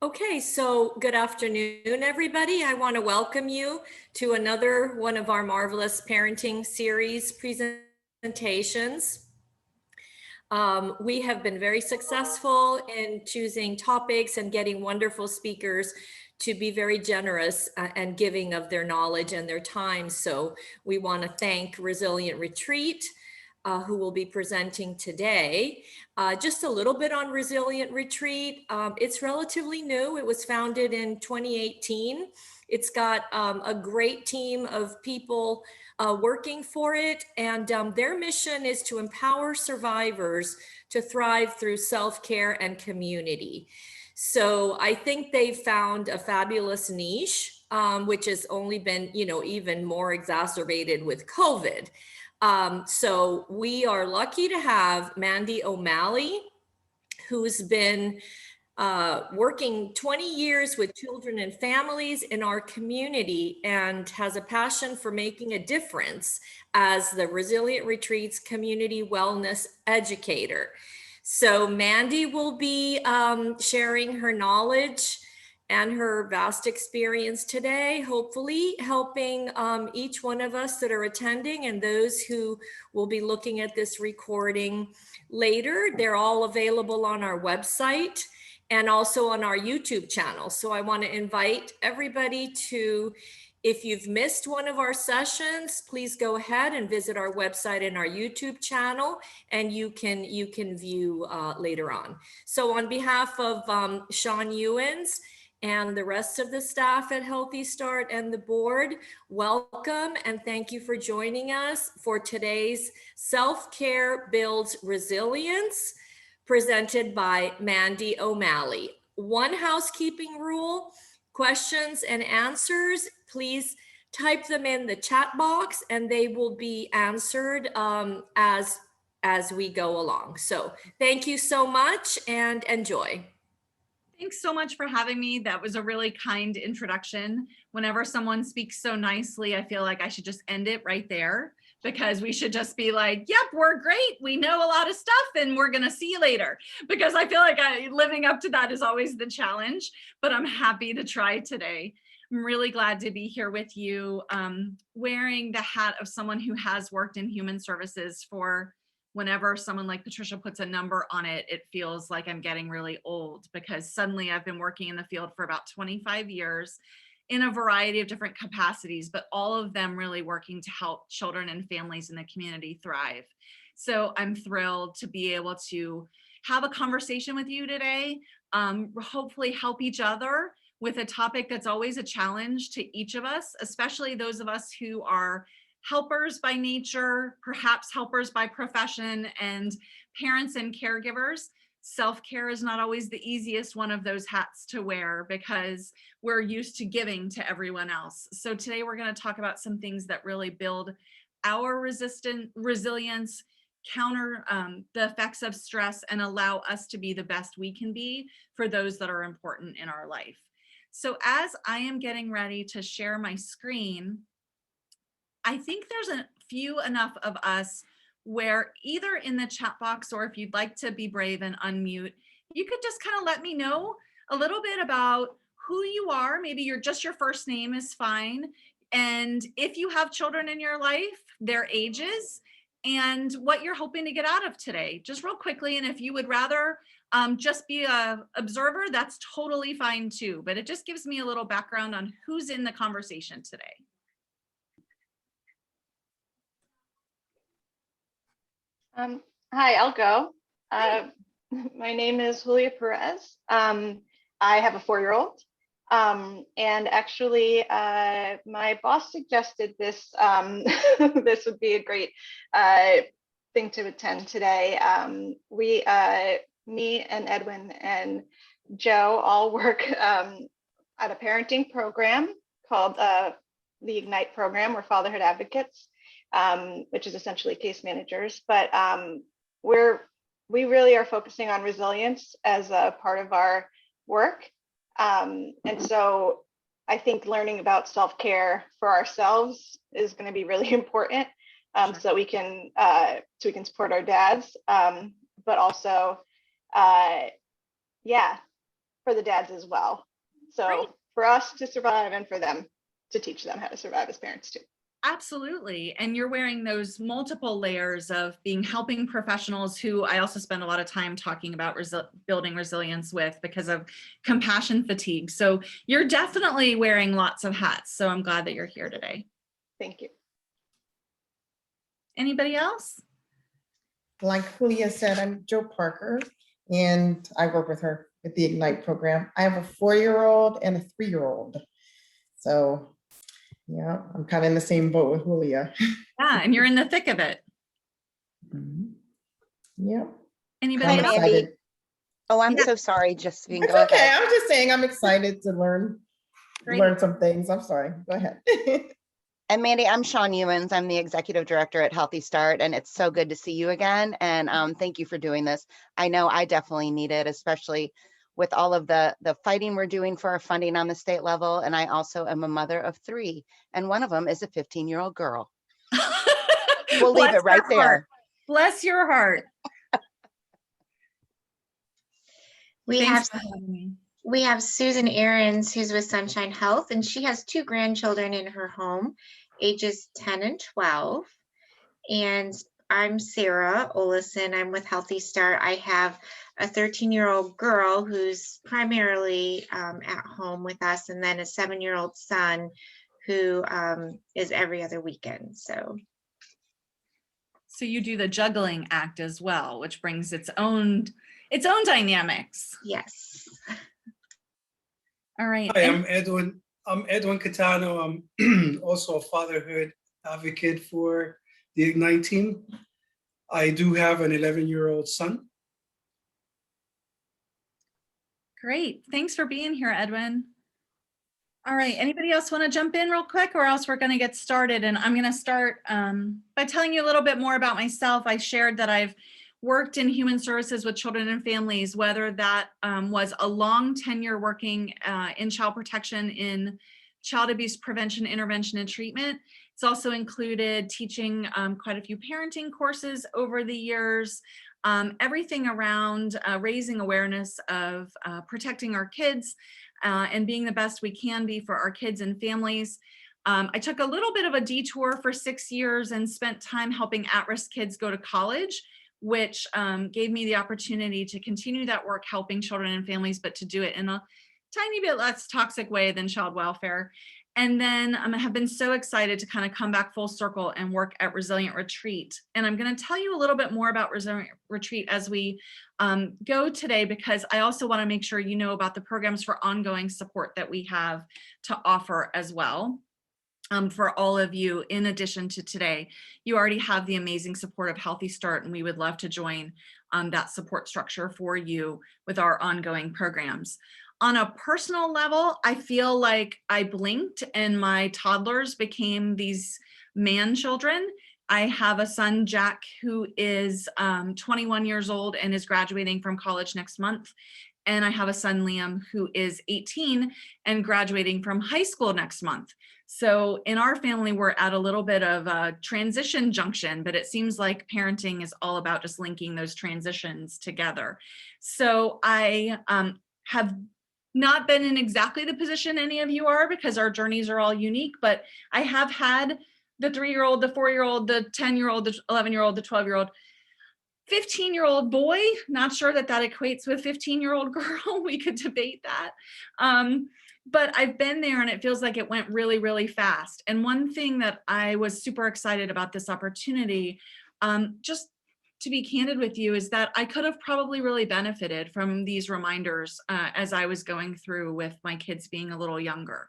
Okay, so good afternoon, everybody. I want to welcome you to another one of our marvelous parenting series presentations. We have been very successful in choosing topics and getting wonderful speakers to be very generous and giving of their knowledge and their time. So we want to thank Resilient Retreat, who will be presenting today. Just a little bit on Resilient Retreat. It's relatively new. It was founded in 2018. It's got a great team of people working for it. And their mission is to empower survivors to thrive through self-care and community. So I think they've found a fabulous niche, which has only been, even more exacerbated with COVID. So we are lucky to have Mandy O'Malley, who's been working 20 years with children and families in our community and has a passion for making a difference as the Resilient Retreats community wellness educator. So Mandy will be sharing her knowledge and her vast experience today, hopefully helping each one of us that are attending and those who will be looking at this recording later. They're all available on our website and also on our YouTube channel. So I want to invite everybody to, if you've missed one of our sessions, please go ahead and visit our website and our YouTube channel, and you can view later on. So on behalf of Sean Ewens and the rest of the staff at Healthy Start and the board, welcome and thank you for joining us for today's Self-Care Builds Resilience, presented by Mandy O'Malley. One housekeeping rule: questions and answers, please type them in the chat box and they will be answered as we go along. So thank you so much and enjoy. Thanks so much for having me. That was a really kind introduction. Whenever someone speaks so nicely, I feel like I should just end it right there, because we should just be like, yep, we're great. We know a lot of stuff and we're going to see you later. Because I feel like living up to that is always the challenge, but I'm happy to try today. I'm really glad to be here with you, wearing the hat of someone who has worked in human services for, whenever someone like Patricia puts a number on it, it feels like I'm getting really old, because suddenly I've been working in the field for about 25 years in a variety of different capacities, but all of them really working to help children and families in the community thrive. So I'm thrilled to be able to have a conversation with you today, hopefully help each other with a topic that's always a challenge to each of us, especially those of us who are helpers by nature, perhaps helpers by profession, and parents and caregivers. Self-care is not always the easiest one of those hats to wear, because we're used to giving to everyone else. So today we're going to talk about some things that really build our resilience, counter the effects of stress, and allow us to be the best we can be for those that are important in our life. So as I am getting ready to share my screen, I think there's a few enough of us where either in the chat box, or if you'd like to be brave and unmute, you could just kind of let me know a little bit about who you are. Maybe your first name is fine. And if you have children in your life, their ages, and what you're hoping to get out of today, just real quickly. And if you would rather just be an observer, that's totally fine too. But it just gives me a little background on who's in the conversation today. Hi, I'll go. My name is Julia Perez. I have a 4-year-old. And actually, my boss suggested this, this would be a great thing to attend today. Me and Edwin and Joe all work at a parenting program called the Ignite program. We're fatherhood advocates, which is essentially case managers. But we really are focusing on resilience as a part of our work. And so I think learning about self-care for ourselves is going to be really important, sure. So we can support our dads, but also, yeah, for the dads as well. So Right. for us to survive and for them to teach them how to survive as parents too. Absolutely. And you're wearing those multiple layers of being helping professionals who I also spend a lot of time talking about building resilience with because of compassion fatigue. So you're definitely wearing lots of hats. So I'm glad that you're here today. Thank you. Anybody else? Like Julia said, I'm Joe Parker, and I work with her at the Ignite program. I have a 4-year-old and a 3-year-old. So yeah, I'm kind of in the same boat with Julia. Yeah, and you're in the thick of it. Yeah. Anybody I'm else? Mandy. excited. Oh, I'm Yeah. so sorry, Josephine. It's Go okay. ahead. I'm just saying I'm excited to learn Great. some things. I'm sorry. Go ahead. And Mandy, I'm Shawn Ewens. I'm the executive director at Healthy Start, and it's so good to see you again. And thank you for doing this. I know I definitely need it, especially with all of the fighting we're doing for our funding on the state level. And I also am a mother of 3, and one of them is a 15-year-old girl. We'll leave Bless it right your heart. there. Bless your heart. Thanks for having me. We have Susan Ahrens, who's with Sunshine Health, and she has 2 grandchildren in her home, ages 10 and 12. And I'm Sarah Olison. I'm with Healthy Start. I have a 13-year-old girl who's primarily at home with us, and then a 7-year-old son who is every other weekend. So you do the juggling act as well, which brings its own dynamics. yes. All right. Hi, I'm Edwin Catano. I'm also a fatherhood advocate for the Ignite team. I do have an 11-year-old son. Great. Thanks for being here, Edwin. All right. Anybody else want to jump in real quick, or else we're going to get started? And I'm going to start by telling you a little bit more about myself. I shared that I've worked in human services with children and families, whether that was a long tenure working in child protection, in child abuse prevention, intervention, and treatment. It's also included teaching quite a few parenting courses over the years, everything around raising awareness of protecting our kids and being the best we can be for our kids and families. I took a little bit of a detour for 6 years and spent time helping at-risk kids go to college, which gave me the opportunity to continue that work helping children and families, but to do it in a tiny bit less toxic way than child welfare. And then I have been so excited to kind of come back full circle and work at Resilient Retreat. And I'm going to tell you a little bit more about Resilient Retreat as we go today, because I also want to make sure you know about the programs for ongoing support that we have to offer as well. For all of you, in addition to today, you already have the amazing support of Healthy Start, and we would love to join that support structure for you with our ongoing programs. On a personal level, I feel like I blinked and my toddlers became these man children. I have a son, Jack, who is 21 years old and is graduating from college next month. And I have a son, Liam, who is 18 and graduating from high school next month. So in our family, we're at a little bit of a transition junction, but it seems like parenting is all about just linking those transitions together. So I have not been in exactly the position any of you are, because our journeys are all unique, but I have had the 3-year-old, the 4-year-old, the 10-year-old, the 11-year-old, the 12-year-old, 15-year-old boy. Not sure that equates with 15-year-old girl. We could debate that. But I've been there and it feels like it went really, really fast. And one thing that I was super excited about this opportunity, just to be candid with you, is that I could have probably really benefited from these reminders as I was going through with my kids being a little younger.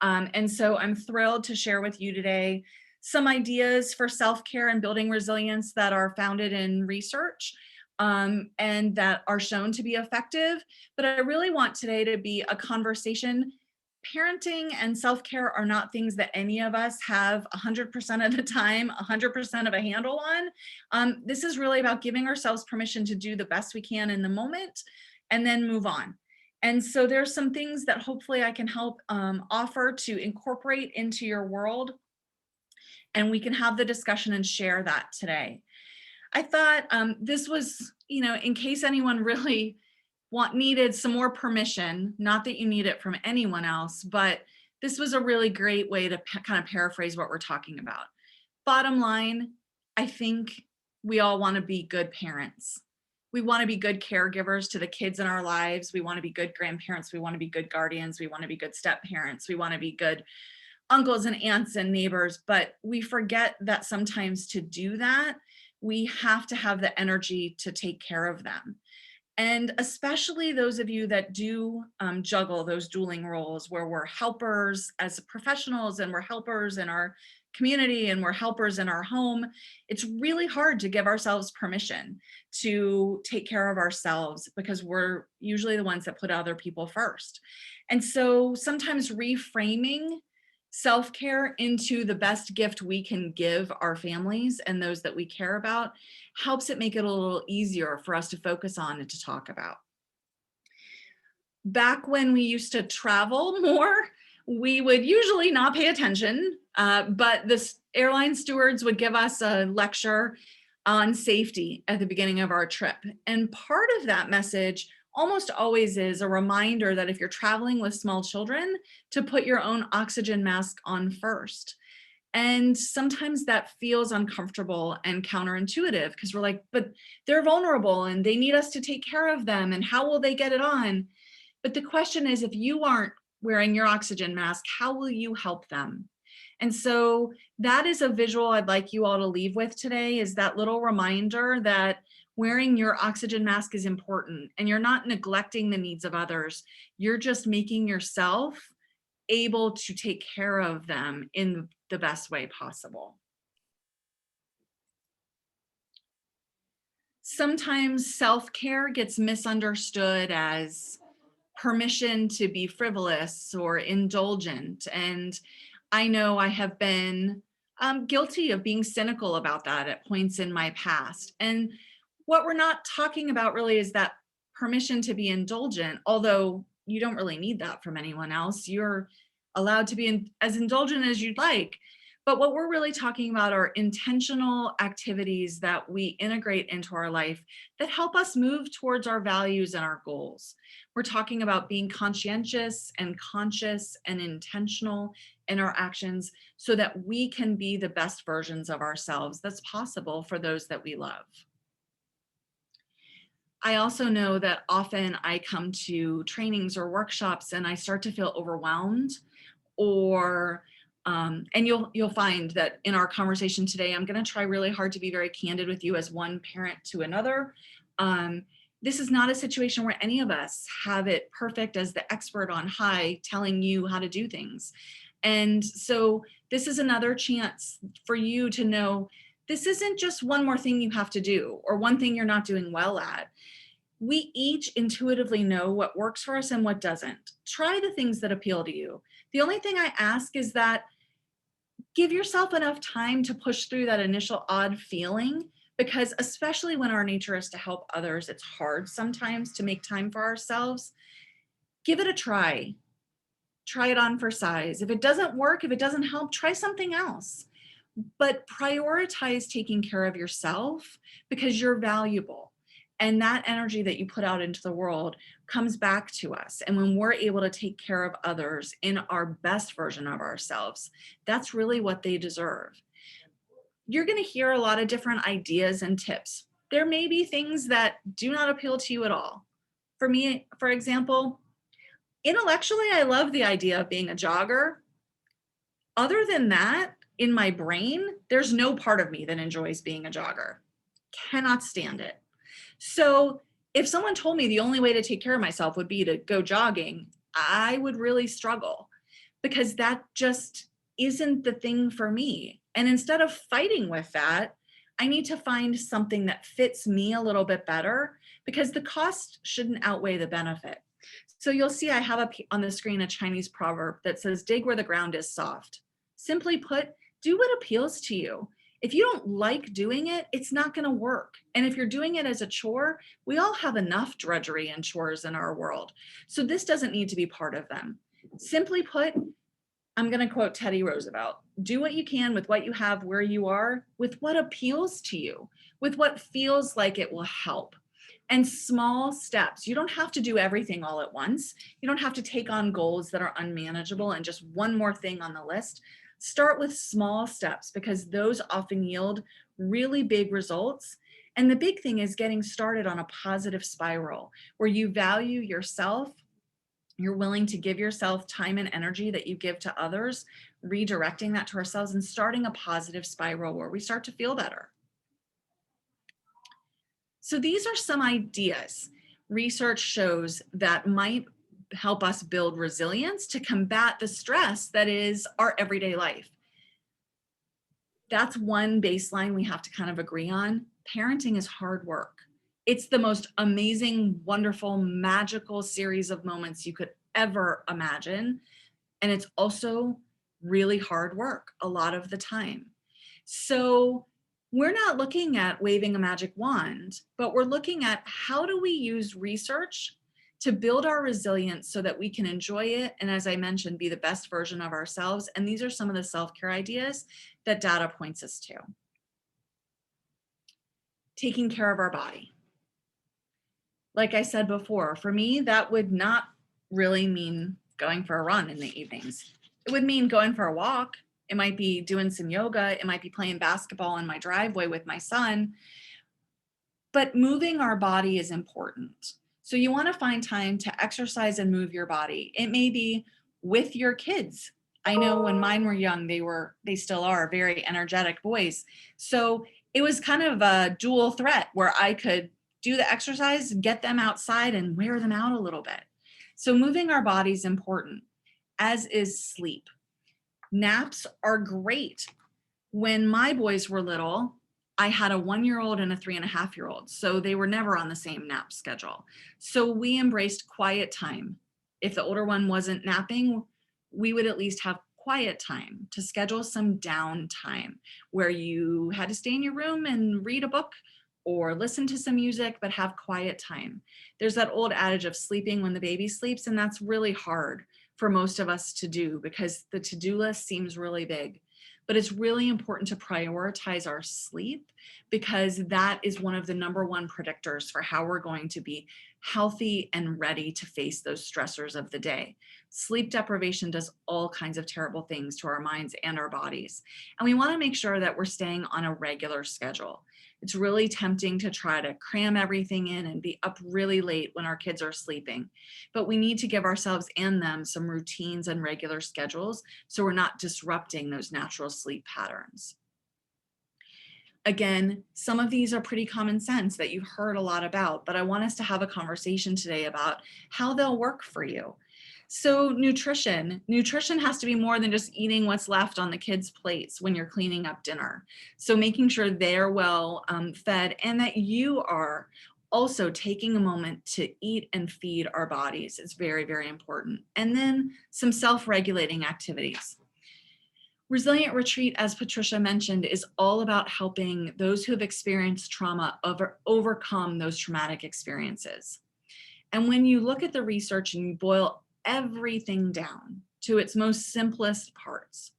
And so I'm thrilled to share with you today some ideas for self-care and building resilience that are founded in research and that are shown to be effective. But I really want today to be a conversation. Parenting and self-care are not things that any of us have 100% of the time, 100% of a handle on. This is really about giving ourselves permission to do the best we can in the moment and then move on. And so there's some things that hopefully I can help offer to incorporate into your world, and we can have the discussion and share that today. I thought this was, in case anyone really needed some more permission, not that you need it from anyone else, but this was a really great way to kind of paraphrase what we're talking about. Bottom line, I think we all want to be good parents. We want to be good caregivers to the kids in our lives. We want to be good grandparents. We want to be good guardians. We want to be good step parents. We want to be good uncles and aunts and neighbors. But we forget that sometimes to do that, we have to have the energy to take care of them. And especially those of you that do juggle those dueling roles where we're helpers as professionals and we're helpers in our community and we're helpers in our home, it's really hard to give ourselves permission to take care of ourselves because we're usually the ones that put other people first. And so sometimes reframing self-care into the best gift we can give our families and those that we care about helps it make it a little easier for us to focus on and to talk about. Back when we used to travel more, we would usually not pay attention, but the airline stewards would give us a lecture on safety at the beginning of our trip. And part of that message almost always is a reminder that if you're traveling with small children, to put your own oxygen mask on first. And sometimes that feels uncomfortable and counterintuitive because we're like, but they're vulnerable and they need us to take care of them. And how will they get it on? But the question is, if you aren't wearing your oxygen mask, how will you help them? And so that is a visual I'd like you all to leave with today, is that little reminder that wearing your oxygen mask is important and you're not neglecting the needs of others. You're just making yourself able to take care of them in the best way possible. Sometimes self-care gets misunderstood as permission to be frivolous or indulgent. And I know I have been guilty of being cynical about that at points in my past. And what we're not talking about really is that permission to be indulgent, although you don't really need that from anyone else. You're allowed to be as indulgent as you'd like. But what we're really talking about are intentional activities that we integrate into our life that help us move towards our values and our goals. We're talking about being conscientious and conscious and intentional in our actions so that we can be the best versions of ourselves that's possible for those that we love. I also know that often I come to trainings or workshops and I start to feel overwhelmed, or and you'll find that in our conversation today, I'm going to try really hard to be very candid with you as one parent to another. This is not a situation where any of us have it perfect as the expert on high telling you how to do things. And so this is another chance for you to know this isn't just one more thing you have to do or one thing you're not doing well at. We each intuitively know what works for us and what doesn't. Try the things that appeal to you. The only thing I ask is that give yourself enough time to push through that initial odd feeling, because especially when our nature is to help others, it's hard sometimes to make time for ourselves. Give it a try. Try it on for size. If it doesn't work, if it doesn't help, try something else. But prioritize taking care of yourself because you're valuable. And that energy that you put out into the world comes back to us. And when we're able to take care of others in our best version of ourselves, that's really what they deserve. You're going to hear a lot of different ideas and tips. There may be things that do not appeal to you at all. For me, for example, intellectually, I love the idea of being a jogger. Other than that, in my brain, there's no part of me that enjoys being a jogger. Cannot stand it. So if someone told me the only way to take care of myself would be to go jogging, I would really struggle because that just isn't the thing for me. And instead of fighting with that, I need to find something that fits me a little bit better because the cost shouldn't outweigh the benefit. So you'll see I have up on the screen a Chinese proverb that says, dig where the ground is soft. Simply put, do what appeals to you. If you don't like doing it, it's not going to work. And if you're doing it as a chore, we all have enough drudgery and chores in our world. So this doesn't need to be part of them. Simply put, I'm going to quote Teddy Roosevelt, do what you can with what you have where you are, with what appeals to you, with what feels like it will help. And small steps. You don't have to do everything all at once. You don't have to take on goals that are unmanageable and just one more thing on the list. Start with small steps because those often yield really big results. And the big thing is getting started on a positive spiral where you value yourself. You're willing to give yourself time and energy that you give to others, redirecting that to ourselves and starting a positive spiral where we start to feel better. So these are some ideas research shows that might help us build resilience to combat the stress that is our everyday life. That's one baseline we have to kind of agree on. Parenting is hard work. It's the most amazing, wonderful, magical series of moments you could ever imagine. And it's also really hard work a lot of the time. So we're not looking at waving a magic wand, but we're looking at how do we use research to build our resilience so that we can enjoy it. And as I mentioned, be the best version of ourselves. And these are some of the self-care ideas that data points us to. Taking care of our body. Like I said before, for me, that would not really mean going for a run in the evenings. It would mean going for a walk. It might be doing some yoga. It might be playing basketball in my driveway with my son. But moving our body is important. So you want to find time to exercise and move your body. It may be with your kids. I know when mine were young, they still are very energetic boys. So it was kind of a dual threat where I could do the exercise, get them outside and wear them out a little bit. So moving our body is important, as is sleep. Naps are great. When my boys were little, I had a 1-year-old and a 3.5-year-old. So they were never on the same nap schedule. So we embraced quiet time. If the older one wasn't napping, we would at least have quiet time to schedule some downtime where you had to stay in your room and read a book or listen to some music, but have quiet time. There's that old adage of sleeping when the baby sleeps, and that's really hard for most of us to do because the to-do list seems really big. But it's really important to prioritize our sleep because that is one of the #1 predictors for how we're going to be healthy and ready to face those stressors of the day. Sleep deprivation does all kinds of terrible things to our minds and our bodies. And we want to make sure that we're staying on a regular schedule. It's really tempting to try to cram everything in and be up really late when our kids are sleeping. But we need to give ourselves and them some routines and regular schedules so we're not disrupting those natural sleep patterns. Again, some of these are pretty common sense that you've heard a lot about, but I want us to have a conversation today about how they'll work for you. So nutrition has to be more than just eating what's left on the kids' plates when you're cleaning up dinner. So making sure they're well fed and that you are also taking a moment to eat and feed our bodies is very, very important. And then some self-regulating activities. Resilient Retreat, as Patricia mentioned, is all about helping those who have experienced trauma overcome those traumatic experiences. And when you look at the research and you boil everything down to its most simplest parts,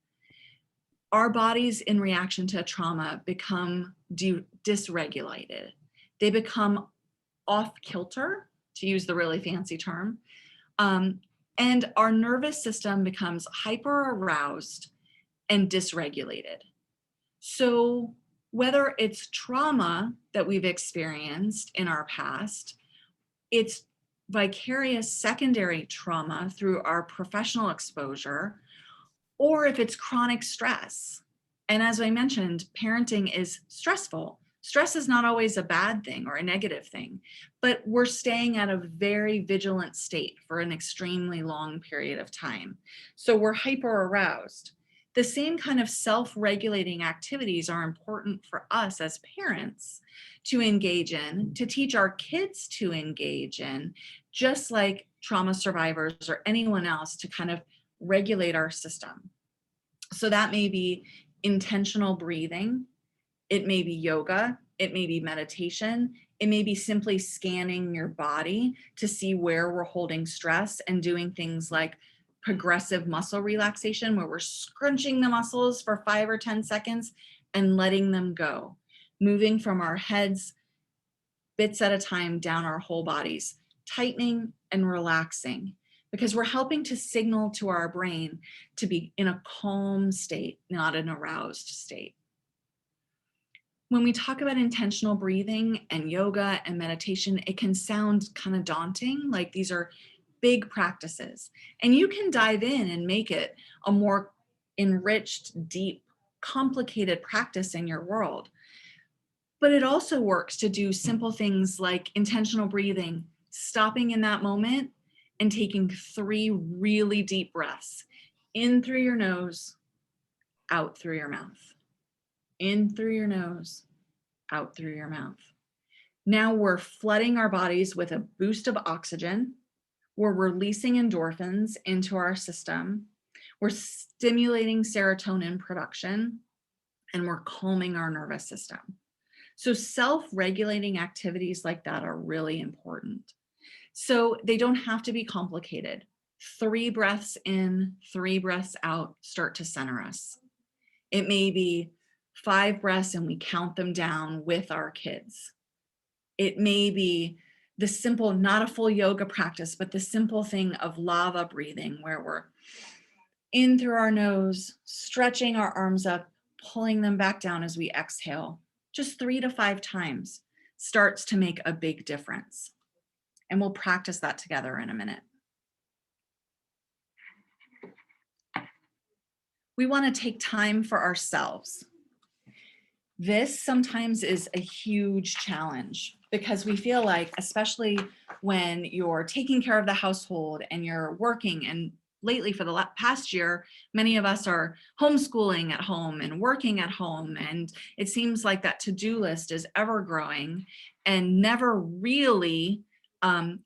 our bodies in reaction to trauma become dysregulated. They become off kilter, to use the really fancy term, and our nervous system becomes hyper aroused and dysregulated. So whether it's trauma that we've experienced in our past, it's vicarious secondary trauma through our professional exposure, or if it's chronic stress. And as I mentioned, parenting is stressful. Stress is not always a bad thing or a negative thing, but we're staying at a very vigilant state for an extremely long period of time. So we're hyper aroused. The same kind of self-regulating activities are important for us as parents to engage in, to teach our kids to engage in, just like trauma survivors or anyone else, to kind of regulate our system. So that may be intentional breathing, it may be yoga, it may be meditation, it may be simply scanning your body to see where we're holding stress and doing things like progressive muscle relaxation, where we're scrunching the muscles for 5 or 10 seconds and letting them go, moving from our heads bits at a time down our whole bodies, tightening and relaxing, because we're helping to signal to our brain to be in a calm state, not an aroused state. When we talk about intentional breathing and yoga and meditation, it can sound kind of daunting, like these are big practices. And you can dive in and make it a more enriched, deep, complicated practice in your world. But it also works to do simple things like intentional breathing, stopping in that moment and taking 3 really deep breaths, in through your nose, out through your mouth. In through your nose, out through your mouth. Now we're flooding our bodies with a boost of oxygen. We're releasing endorphins into our system. We're stimulating serotonin production, and we're calming our nervous system. So self-regulating activities like that are really important. So they don't have to be complicated. 3 breaths in, 3 breaths out start to center us. It may be 5 breaths and we count them down with our kids. It may be the simple, not a full yoga practice, but the simple thing of lava breathing, where we're in through our nose, stretching our arms up, pulling them back down as we exhale. Just 3 to 5 times starts to make a big difference. And we'll practice that together in a minute. We want to take time for ourselves. This sometimes is a huge challenge because we feel like, especially when you're taking care of the household and you're working, and lately for the past year, many of us are homeschooling at home and working at home. And it seems like that to-do list is ever growing and never really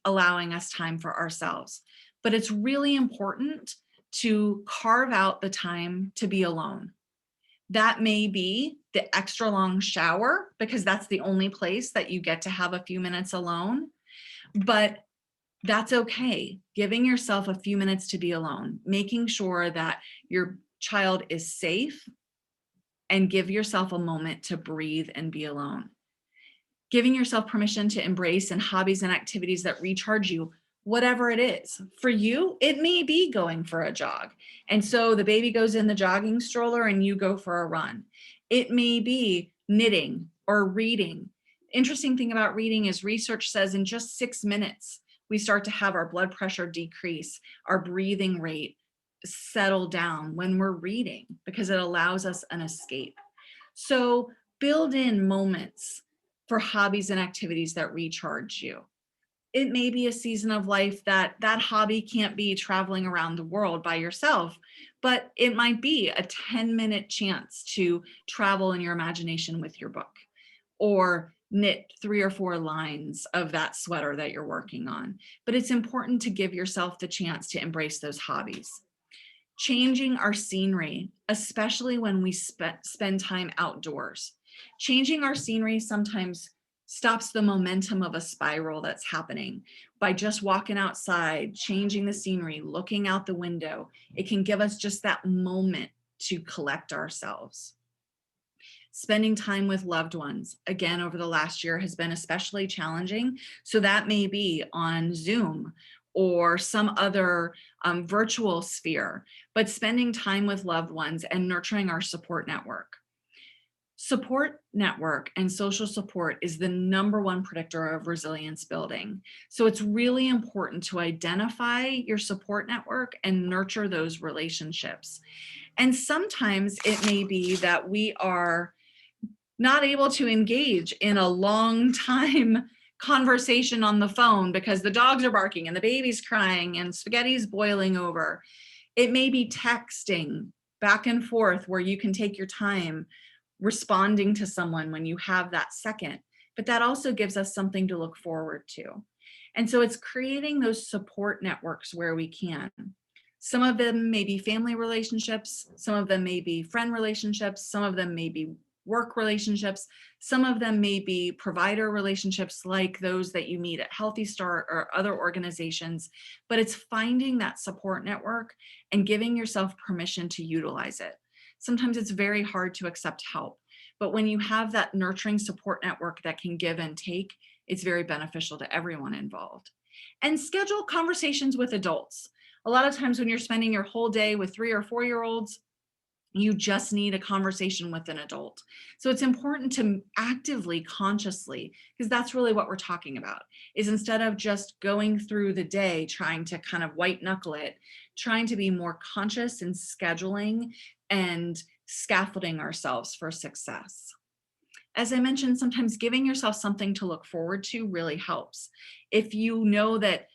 allowing us time for ourselves. But it's really important to carve out the time to be alone. That may be the extra long shower, because that's the only place that you get to have a few minutes alone. But that's okay. Giving yourself a few minutes to be alone, making sure that your child is safe, and give yourself a moment to breathe and be alone. Giving yourself permission to embrace and hobbies and activities that recharge you, whatever it is. For you, it may be going for a jog. And so the baby goes in the jogging stroller and you go for a run. It may be knitting or reading. Interesting thing about reading is research says in just 6 minutes, we start to have our blood pressure decrease, our breathing rate settle down when we're reading, because it allows us an escape. So build in moments for hobbies and activities that recharge you. It may be a season of life that hobby can't be traveling around the world by yourself, but it might be a 10-minute chance to travel in your imagination with your book, or knit 3 or 4 lines of that sweater that you're working on. But it's important to give yourself the chance to embrace those hobbies. Changing our scenery, especially when we spend time outdoors. Changing our scenery sometimes stops the momentum of a spiral that's happening. By just walking outside, changing the scenery, looking out the window, it can give us just that moment to collect ourselves. Spending time with loved ones, again, over the last year has been especially challenging. So that may be on Zoom or some other virtual sphere, but spending time with loved ones and nurturing our support network. Support network and social support is the #1 predictor of resilience building. So it's really important to identify your support network and nurture those relationships. And sometimes it may be that we are not able to engage in a long time conversation on the phone because the dogs are barking and the baby's crying and spaghetti's boiling over. It may be texting back and forth where you can take your time responding to someone when you have that second, but that also gives us something to look forward to. And so it's creating those support networks where we can. Some of them may be family relationships, some of them may be friend relationships, some of them may be work relationships, some of them may be provider relationships like those that you meet at Healthy Start or other organizations, but it's finding that support network and giving yourself permission to utilize it. Sometimes it's very hard to accept help, but when you have that nurturing support network that can give and take, It's very beneficial to everyone involved. And schedule conversations with adults. A lot of times when you're spending your whole day with 3 or 4-year-olds, you just need a conversation with an adult. So it's important to actively, consciously, because that's really what we're talking about, is instead of just going through the day trying to kind of white knuckle it, trying to be more conscious in scheduling and scaffolding ourselves for success. As I mentioned, sometimes giving yourself something to look forward to really helps. If you know that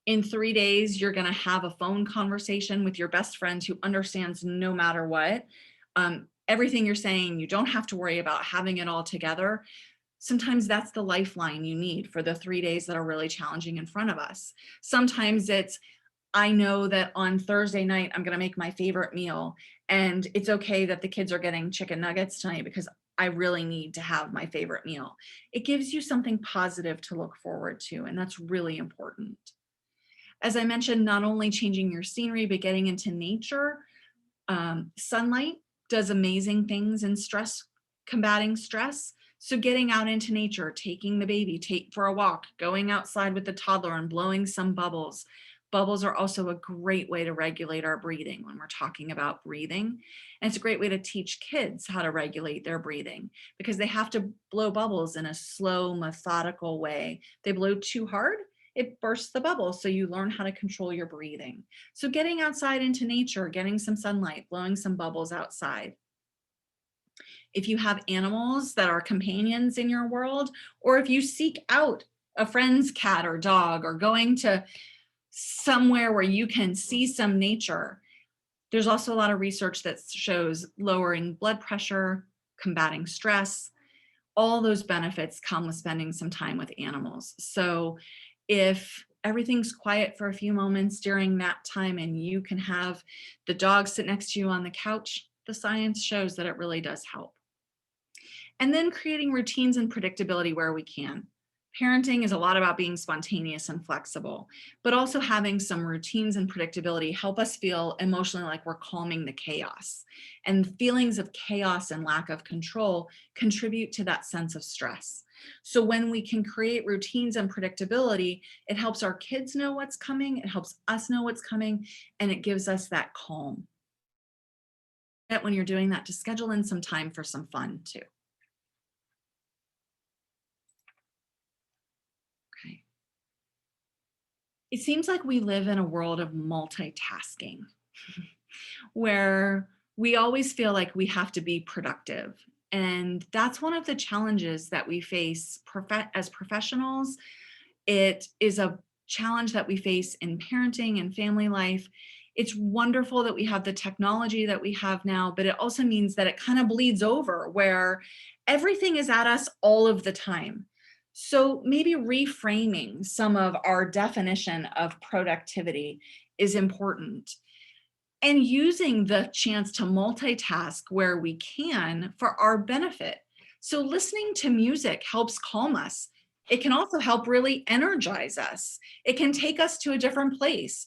in 3 days, you're going to have a phone conversation with your best friend who understands no matter what, everything you're saying, you don't have to worry about having it all together. Sometimes that's the lifeline you need for the 3 days that are really challenging in front of us. Sometimes it's, I know that on Thursday night, I'm going to make my favorite meal, and it's okay that the kids are getting chicken nuggets tonight because I really need to have my favorite meal. It gives you something positive to look forward to, and that's really important. As I mentioned, not only changing your scenery, but getting into nature. Sunlight does amazing things in combating stress. So getting out into nature, taking the baby for a walk, going outside with the toddler and blowing some bubbles. Bubbles are also a great way to regulate our breathing when we're talking about breathing. And it's a great way to teach kids how to regulate their breathing because they have to blow bubbles in a slow, methodical way. They blow too hard, it bursts the bubble. So you learn how to control your breathing. So getting outside into nature, getting some sunlight, blowing some bubbles outside. If you have animals that are companions in your world, or if you seek out a friend's cat or dog or going to somewhere where you can see some nature, there's also a lot of research that shows lowering blood pressure, combating stress. All those benefits come with spending some time with animals. So if everything's quiet for a few moments during nap time and you can have the dog sit next to you on the couch, the science shows that it really does help. And then creating routines and predictability where we can. Parenting is a lot about being spontaneous and flexible, but also having some routines and predictability help us feel emotionally like we're calming the chaos. And feelings of chaos and lack of control contribute to that sense of stress. So when we can create routines and predictability, it helps our kids know what's coming, it helps us know what's coming, and it gives us that calm. When you're doing that, to schedule in some time for some fun too. Okay. It seems like we live in a world of multitasking where we always feel like we have to be productive. And that's one of the challenges that we face as professionals. It is a challenge that we face in parenting and family life. It's wonderful that we have the technology that we have now, but it also means that it kind of bleeds over where everything is at us all of the time. So maybe reframing some of our definition of productivity is important. And using the chance to multitask where we can for our benefit. So listening to music helps calm us. It can also help really energize us. It can take us to a different place.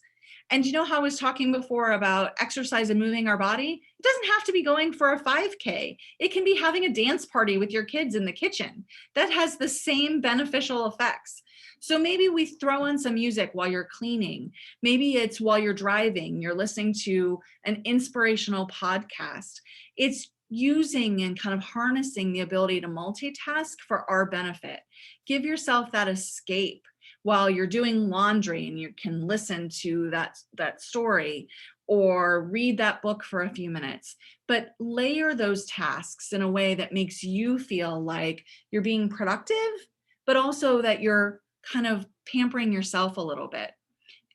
And you know how I was talking before about exercise and moving our body? It doesn't have to be going for a 5K. It can be having a dance party with your kids in the kitchen. That has the same beneficial effects. So maybe we throw on some music while you're cleaning. Maybe it's while you're driving, you're listening to an inspirational podcast. It's using and kind of harnessing the ability to multitask for our benefit. Give yourself that escape while you're doing laundry and you can listen to that story or read that book for a few minutes, but layer those tasks in a way that makes you feel like you're being productive, but also that you're kind of pampering yourself a little bit.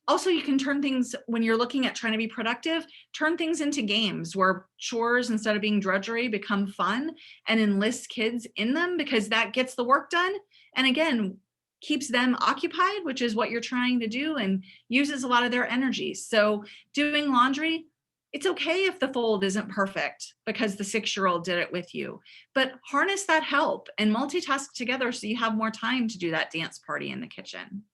Also, you can turn things, when you're looking at trying to be productive, turn things into games where chores, instead of being drudgery, become fun, and enlist kids in them because that gets the work done. And again, keeps them occupied, which is what you're trying to do, and uses a lot of their energy. So doing laundry, it's okay if the fold isn't perfect because the 6-year-old did it with you, but harness that help and multitask together so you have more time to do that dance party in the kitchen.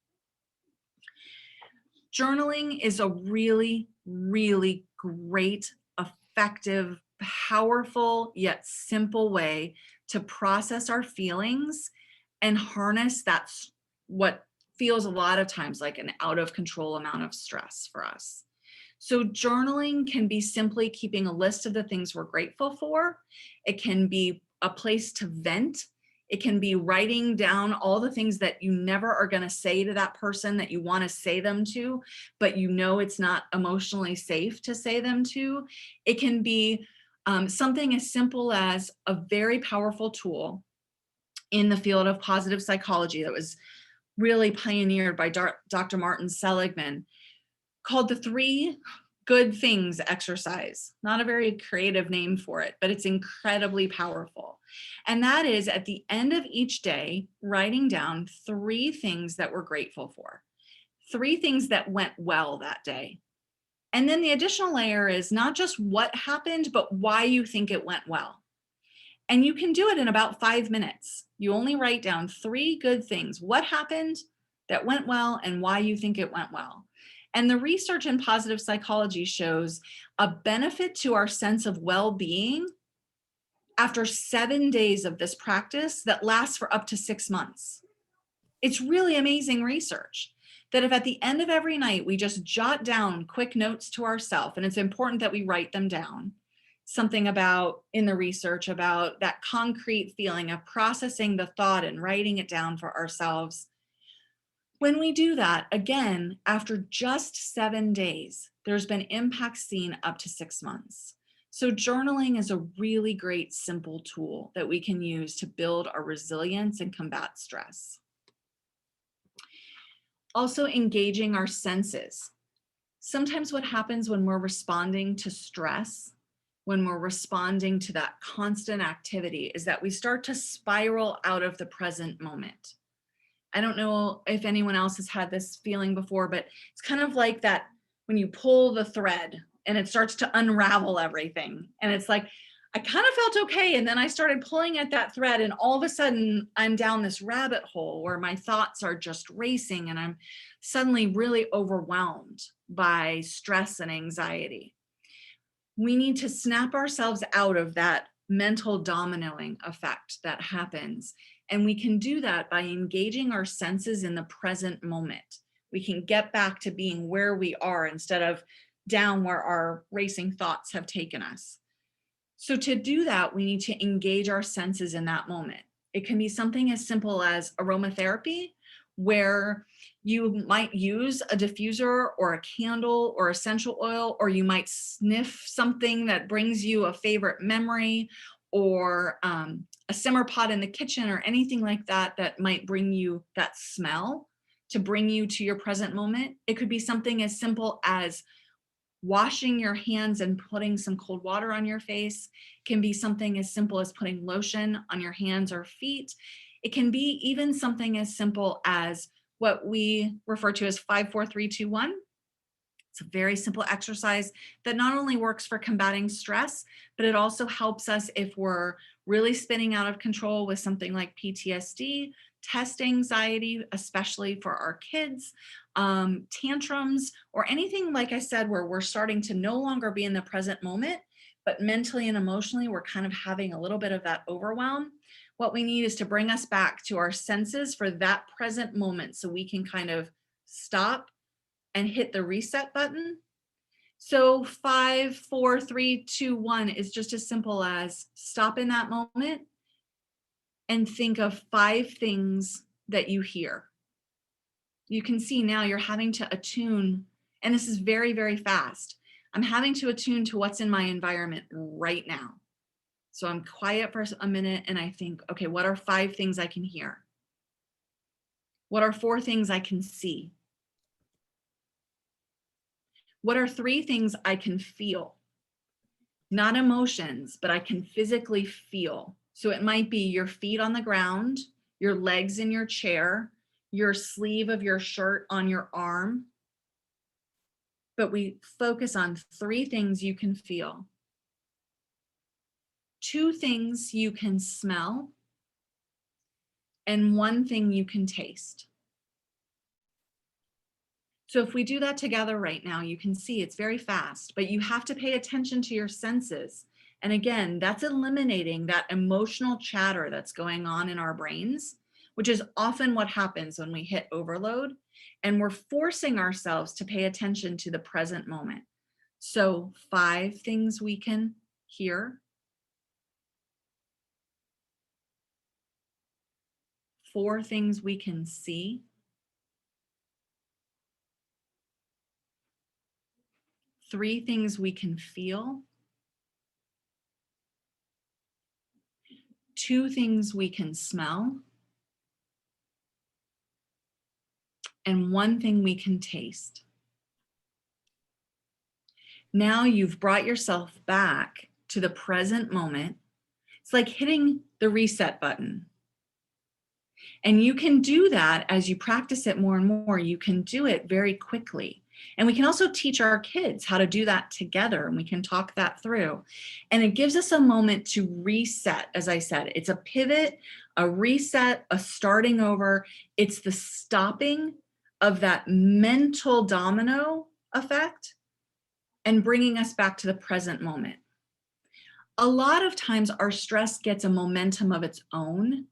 Journaling is a really, really great, effective, powerful, yet simple way to process our feelings and harness that's what feels a lot of times like an out of control amount of stress for us. So journaling can be simply keeping a list of the things we're grateful for. It can be a place to vent. It can be writing down all the things that you never are going to say to that person that you want to say them to, but you know it's not emotionally safe to say them to. It can be something as simple as a very powerful tool in the field of positive psychology that was really pioneered by Dr. Martin Seligman, called the 3 good things exercise. Not a very creative name for it, but it's incredibly powerful. And that is at the end of each day, writing down 3 things that we're grateful for, 3 things that went well that day. And then the additional layer is not just what happened, but why you think it went well. And you can do it in about 5 minutes. You only write down 3 good things, what happened that went well and why you think it went well. And the research in positive psychology shows a benefit to our sense of well-being after 7 days of this practice that lasts for up to 6 months. It's really amazing research that if at the end of every night we just jot down quick notes to ourselves, and it's important that we write them down, something about in the research about that concrete feeling of processing the thought and writing it down for ourselves. When we do that, again, after just 7 days, there's been impact seen up to 6 months. So journaling is a really great, simple tool that we can use to build our resilience and combat stress. Also engaging our senses. Sometimes what happens when we're responding to stress, when we're responding to that constant activity, is that we start to spiral out of the present moment. I don't know if anyone else has had this feeling before, but it's kind of like that when you pull the thread and it starts to unravel everything. And it's like, I kind of felt okay. And then I started pulling at that thread and all of a sudden I'm down this rabbit hole where my thoughts are just racing and I'm suddenly really overwhelmed by stress and anxiety. We need to snap ourselves out of that mental dominoing effect that happens. And we can do that by engaging our senses in the present moment. We can get back to being where we are instead of down where our racing thoughts have taken us. So to do that, we need to engage our senses in that moment. It can be something as simple as aromatherapy, where you might use a diffuser or a candle or essential oil, or you might sniff something that brings you a favorite memory, or a simmer pot in the kitchen or anything like that that might bring you that smell to bring you to your present moment. It could be something as simple as washing your hands and putting some cold water on your face. It can be something as simple as putting lotion on your hands or feet. It can be even something as simple as what we refer to as 5, 4, 3, 2, 1. It's a very simple exercise that not only works for combating stress, but it also helps us if we're really spinning out of control with something like PTSD, test anxiety, especially for our kids, tantrums, or anything, like I said, where we're starting to no longer be in the present moment, but mentally and emotionally, we're kind of having a little bit of that overwhelm. What we need is to bring us back to our senses for that present moment so we can kind of stop and hit the reset button. So 5, 4, 3, 2, 1 is just as simple as stop in that moment and think of 5 things that you hear. You can see now you're having to attune, and this is very, very fast. I'm having to attune to what's in my environment right now. So I'm quiet for a minute and I think, okay, what are 5 things I can hear? What are 4 things I can see? What are 3 things I can feel? Not emotions, but I can physically feel. So it might be your feet on the ground, your legs in your chair, your sleeve of your shirt on your arm. But we focus on 3 things you can feel, 2 things you can smell, and 1 thing you can taste. So if we do that together right now, you can see it's very fast, but you have to pay attention to your senses. And again, that's eliminating that emotional chatter that's going on in our brains, which is often what happens when we hit overload and we're forcing ourselves to pay attention to the present moment. So 5 things we can hear, 4 things we can see, 3 things we can feel, 2 things we can smell, and 1 thing we can taste. Now you've brought yourself back to the present moment. It's like hitting the reset button. And you can do that as you practice it more and more. You can do it very quickly. And we can also teach our kids how to do that together, and we can talk that through. And it gives us a moment to reset. As I said, it's a pivot, a reset, a starting over. It's the stopping of that mental domino effect and bringing us back to the present moment. A lot of times our stress gets a momentum of its own.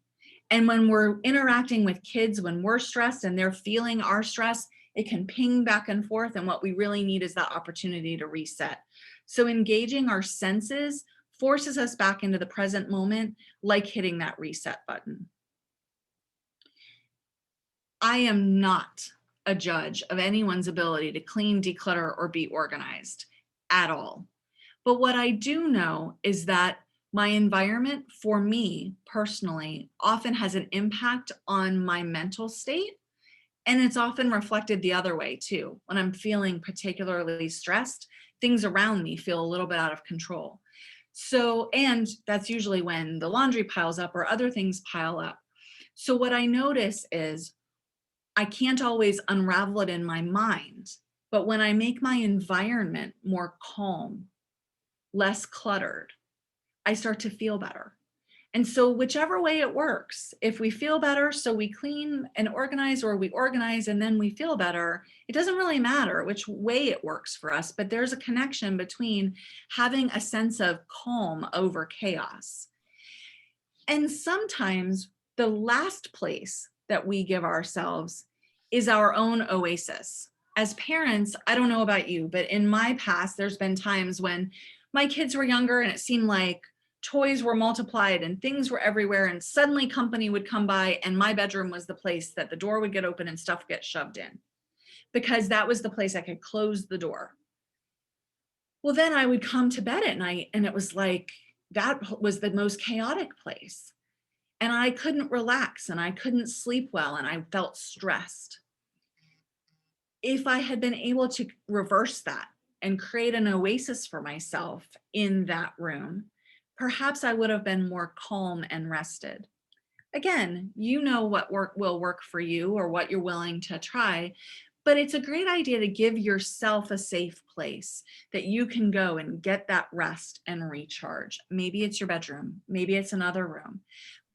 And when we're interacting with kids, when we're stressed and they're feeling our stress, it can ping back and forth. And what we really need is that opportunity to reset. So engaging our senses forces us back into the present moment, like hitting that reset button. I am not a judge of anyone's ability to clean, declutter, or be organized at all. But what I do know is that my environment, for me personally, often has an impact on my mental state. And it's often reflected the other way too. When I'm feeling particularly stressed, things around me feel a little bit out of control. So, and that's usually when the laundry piles up or other things pile up. So what I notice is I can't always unravel it in my mind, but when I make my environment more calm, less cluttered, I start to feel better. And so whichever way it works, if we feel better, so we clean and organize, or we organize and then we feel better, it doesn't really matter which way it works for us, but there's a connection between having a sense of calm over chaos. And sometimes the last place that we give ourselves is our own oasis. As parents, I don't know about you, but in my past, there's been times when my kids were younger and it seemed like toys were multiplied and things were everywhere, and suddenly company would come by and my bedroom was the place that the door would get open and stuff get shoved in, because that was the place I could close the door. Well, then I would come to bed at night and it was like that was the most chaotic place, and I couldn't relax and I couldn't sleep well and I felt stressed. If I had been able to reverse that and create an oasis for myself in that room, perhaps I would have been more calm and rested. Again, you know what will work for you or what you're willing to try, but it's a great idea to give yourself a safe place that you can go and get that rest and recharge. Maybe it's your bedroom, maybe it's another room.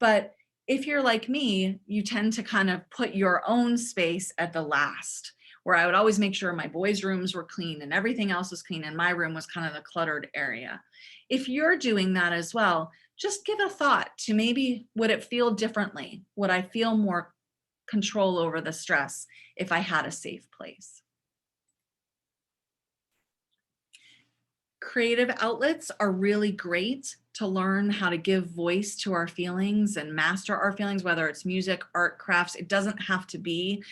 But if you're like me, you tend to kind of put your own space at the last, where I would always make sure my boys' rooms were clean and everything else was clean and my room was kind of the cluttered area. If you're doing that as well, just give a thought to maybe, would it feel differently? Would I feel more control over the stress if I had a safe place? Creative outlets are really great to learn how to give voice to our feelings and master our feelings, whether it's music, art, crafts. It doesn't have to be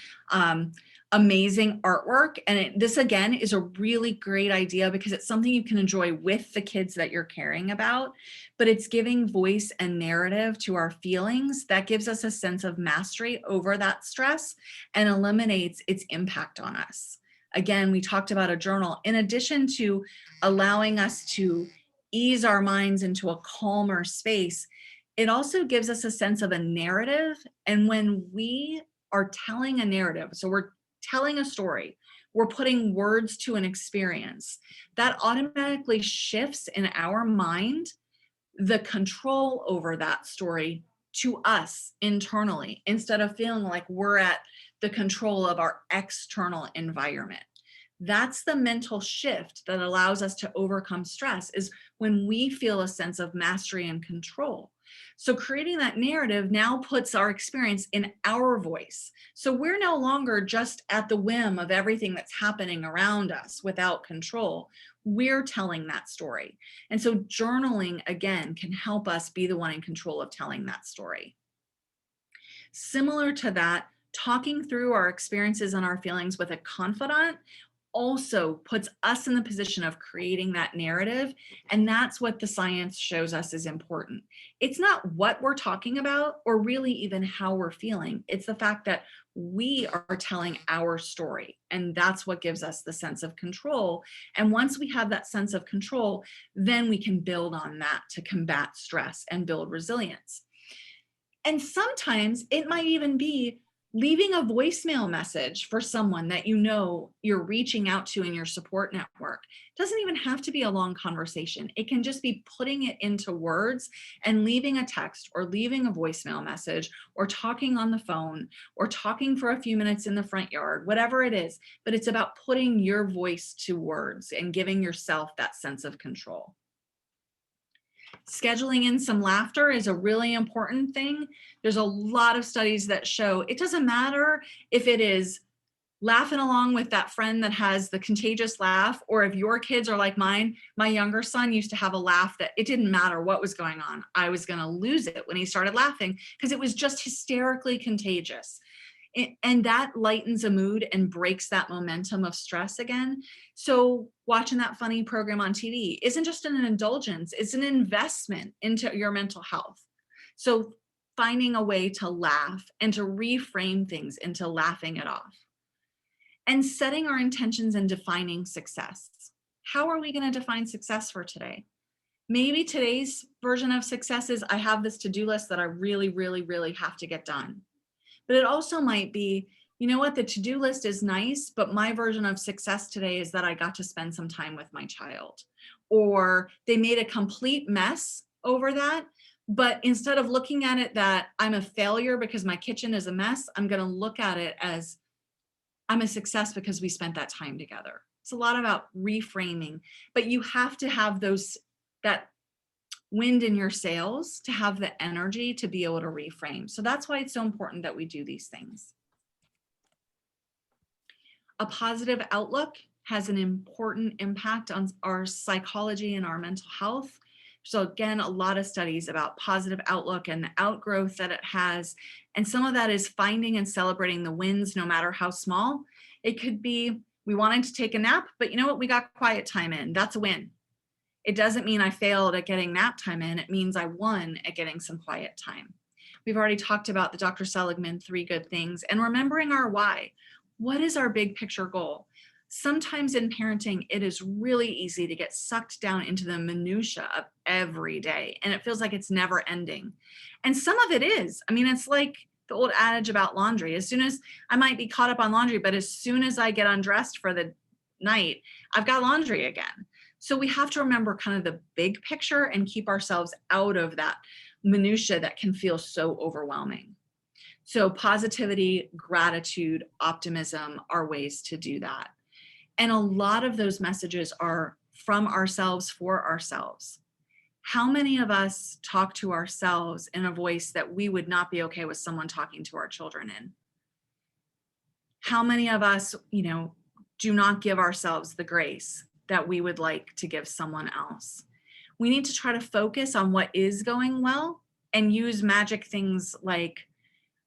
amazing artwork. And this again is a really great idea because it's something you can enjoy with the kids that you're caring about, but it's giving voice and narrative to our feelings that gives us a sense of mastery over that stress and eliminates its impact on us. Again, we talked about a journal. In addition to allowing us to ease our minds into a calmer space, it also gives us a sense of a narrative. And when we are telling a narrative, so we're telling a story, we're putting words to an experience, that automatically shifts in our mind the control over that story to us internally, instead of feeling like we're at the control of our external environment. That's the mental shift that allows us to overcome stress, is when we feel a sense of mastery and control. So creating that narrative now puts our experience in our voice. So we're no longer just at the whim of everything that's happening around us without control. We're telling that story. And so journaling, again, can help us be the one in control of telling that story. Similar to that, talking through our experiences and our feelings with a confidant also puts us in the position of creating that narrative. And that's what the science shows us is important. It's not what we're talking about or really even how we're feeling. It's the fact that we are telling our story. And that's what gives us the sense of control. And once we have that sense of control, then we can build on that to combat stress and build resilience. And sometimes it might even be leaving a voicemail message for someone that you know you're reaching out to in your support network. It doesn't even have to be a long conversation. It can just be putting it into words and leaving a text or leaving a voicemail message or talking on the phone or talking for a few minutes in the front yard, whatever it is. But it's about putting your voice to words and giving yourself that sense of control. Scheduling in some laughter is a really important thing. There's a lot of studies that show it doesn't matter if it is laughing along with that friend that has the contagious laugh, or if your kids are like mine. My younger son used to have a laugh that it didn't matter what was going on. I was going to lose it when he started laughing because it was just hysterically contagious. And that lightens a mood and breaks that momentum of stress again. So watching that funny program on TV isn't just an indulgence, it's an investment into your mental health. So finding a way to laugh and to reframe things into laughing it off. And setting our intentions and defining success. How are we going to define success for today? Maybe today's version of success is I have this to-do list that I really, really, really have to get done. But it also might be, you know what, the to-do list is nice, but my version of success today is that I got to spend some time with my child. Or they made a complete mess over that, but instead of looking at it that I'm a failure because my kitchen is a mess, I'm going to look at it as I'm a success because we spent that time together. It's a lot about reframing, but you have to have that wind in your sails to have the energy to be able to reframe. So that's why it's so important that we do these things. A positive outlook has an important impact on our psychology and our mental health. So again, a lot of studies about positive outlook and the outgrowth that it has. And some of that is finding and celebrating the wins, no matter how small. It could be, we wanted to take a nap, but you know what? We got quiet time in. That's a win. It doesn't mean I failed at getting nap time in. It means I won at getting some quiet time. We've already talked about the Dr. Seligman 3 good things and remembering our why. What is our big picture goal? Sometimes in parenting, it is really easy to get sucked down into the minutia of every day, and it feels like it's never ending. And some of it is. I mean, it's like the old adage about laundry. As soon as I might be caught up on laundry, but as soon as I get undressed for the night, I've got laundry again. So we have to remember kind of the big picture and keep ourselves out of that minutia that can feel so overwhelming. So positivity, gratitude, optimism are ways to do that. And a lot of those messages are from ourselves for ourselves. How many of us talk to ourselves in a voice that we would not be okay with someone talking to our children in? How many of us, do not give ourselves the grace that we would like to give someone else? We need to try to focus on what is going well and use magic things like,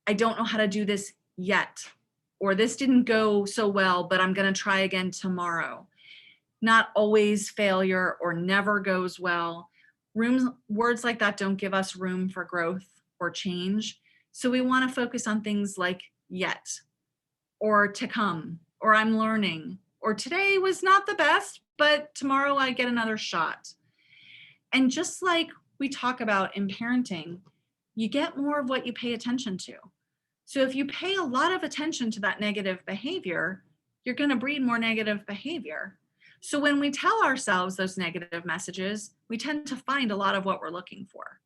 I don't know how to do this yet, or this didn't go so well, but I'm going to try again tomorrow. Not always failure or never goes well. Words like that don't give us room for growth or change. So we want to focus on things like yet, or to come, or I'm learning, or today was not the best, but tomorrow I get another shot. And just like we talk about in parenting, you get more of what you pay attention to. So if you pay a lot of attention to that negative behavior, you're going to breed more negative behavior. So when we tell ourselves those negative messages, we tend to find a lot of what we're looking for.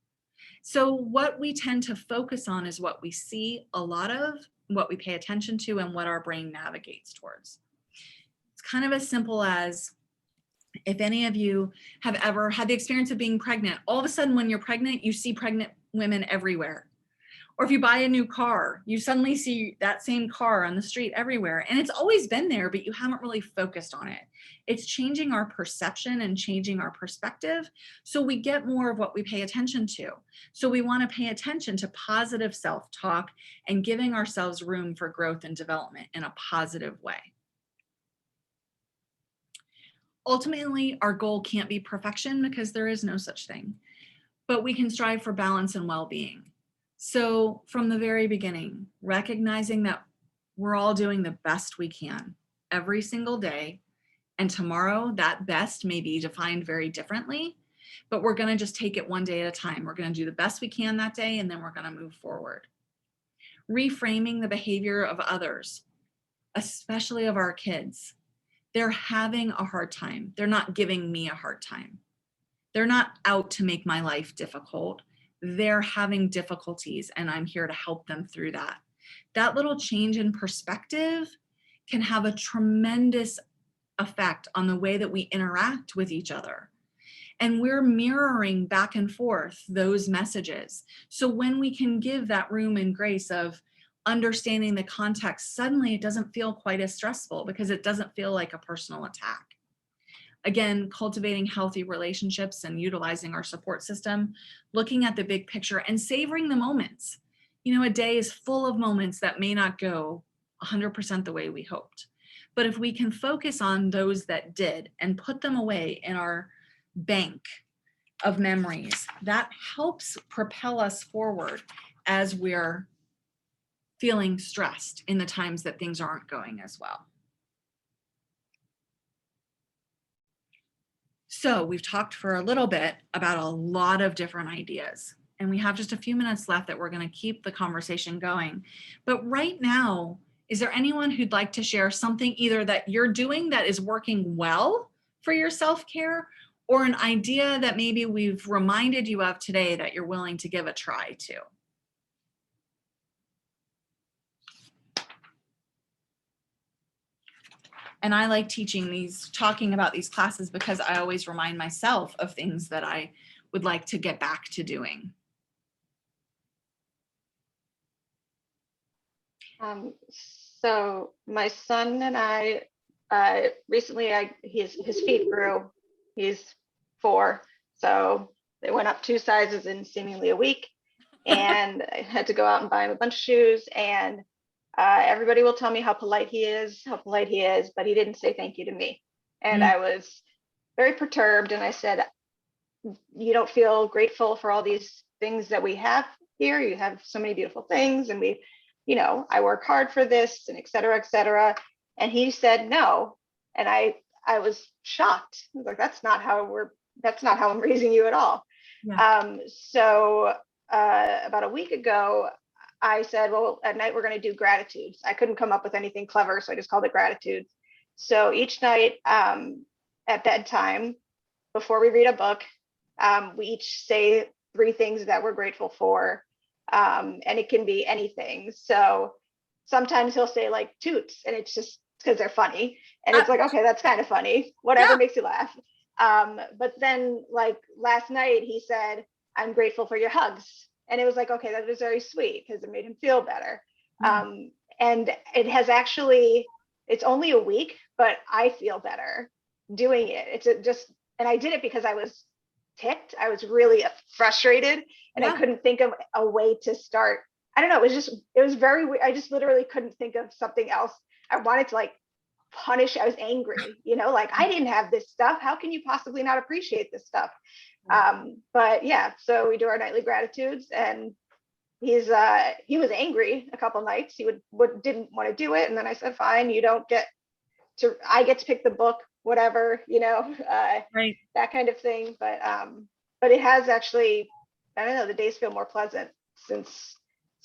So what we tend to focus on is what we see a lot of, what we pay attention to, and what our brain navigates towards. It's kind of as simple as, if any of you have ever had the experience of being pregnant, all of a sudden when you're pregnant, you see pregnant women everywhere. Or if you buy a new car, you suddenly see that same car on the street everywhere. And it's always been there, but you haven't really focused on it. It's changing our perception and changing our perspective, so we get more of what we pay attention to. So we want to pay attention to positive self-talk and giving ourselves room for growth and development in a positive way. Ultimately, our goal can't be perfection because there is no such thing, but we can strive for balance and well-being. So from the very beginning, recognizing that we're all doing the best we can every single day, and tomorrow that best may be defined very differently, but we're going to just take it one day at a time. We're going to do the best we can that day, and then we're going to move forward. Reframing the behavior of others, especially of our kids. They're having a hard time. They're not giving me a hard time. They're not out to make my life difficult. They're having difficulties, and I'm here to help them through that. That little change in perspective can have a tremendous effect on the way that we interact with each other. And we're mirroring back and forth those messages. So when we can give that room and grace of understanding the context, suddenly it doesn't feel quite as stressful because it doesn't feel like a personal attack. Again, cultivating healthy relationships and utilizing our support system, looking at the big picture and savoring the moments. You know, a day is full of moments that may not go 100% the way we hoped. But if we can focus on those that did and put them away in our bank of memories, that helps propel us forward as we're feeling stressed in the times that things aren't going as well. So we've talked for a little bit about a lot of different ideas, and we have just a few minutes left that we're going to keep the conversation going. But right now, is there anyone who'd like to share something either that you're doing that is working well for your self-care, or an idea that maybe we've reminded you of today that you're willing to give a try to? And I like talking about these classes because I always remind myself of things that I would like to get back to doing. So my son and I, recently his feet grew. He's 4, so they went up 2 sizes in seemingly a week, and I had to go out and buy him a bunch of shoes. And everybody will tell me how polite he is, but he didn't say thank you to me. And I was very perturbed, and I said, you don't feel grateful for all these things that we have here? You have so many beautiful things, and I work hard for this, and et cetera, et cetera. And he said no. And I was shocked. I was like, that's not how I'm raising you at all. Yeah. So about a week ago, I said, well, at night we're going to do gratitudes. I couldn't come up with anything clever, so I just called it gratitudes. So each night at bedtime, before we read a book, we each say 3 things that we're grateful for. And it can be anything. So sometimes he'll say like toots, and it's just because they're funny. And it's like, okay, that's kind of funny. Whatever makes you laugh. But then like last night he said, I'm grateful for your hugs. And it was like, okay, that was very sweet because it made him feel better. And it has actually, it's only a week, but I feel better doing it. And I did it because I was ticked. I was really frustrated, and I couldn't think of a way to start. I don't know. It was very weird. I just literally couldn't think of something else. I wanted to like punish. I was angry, like I didn't have this stuff. How can you possibly not appreciate this stuff? But yeah, so we do our nightly gratitudes, and he was angry a couple nights. He didn't want to do it. And then I said, fine, I get to pick the book, whatever, right. That kind of thing. But it has actually, I don't know, the days feel more pleasant since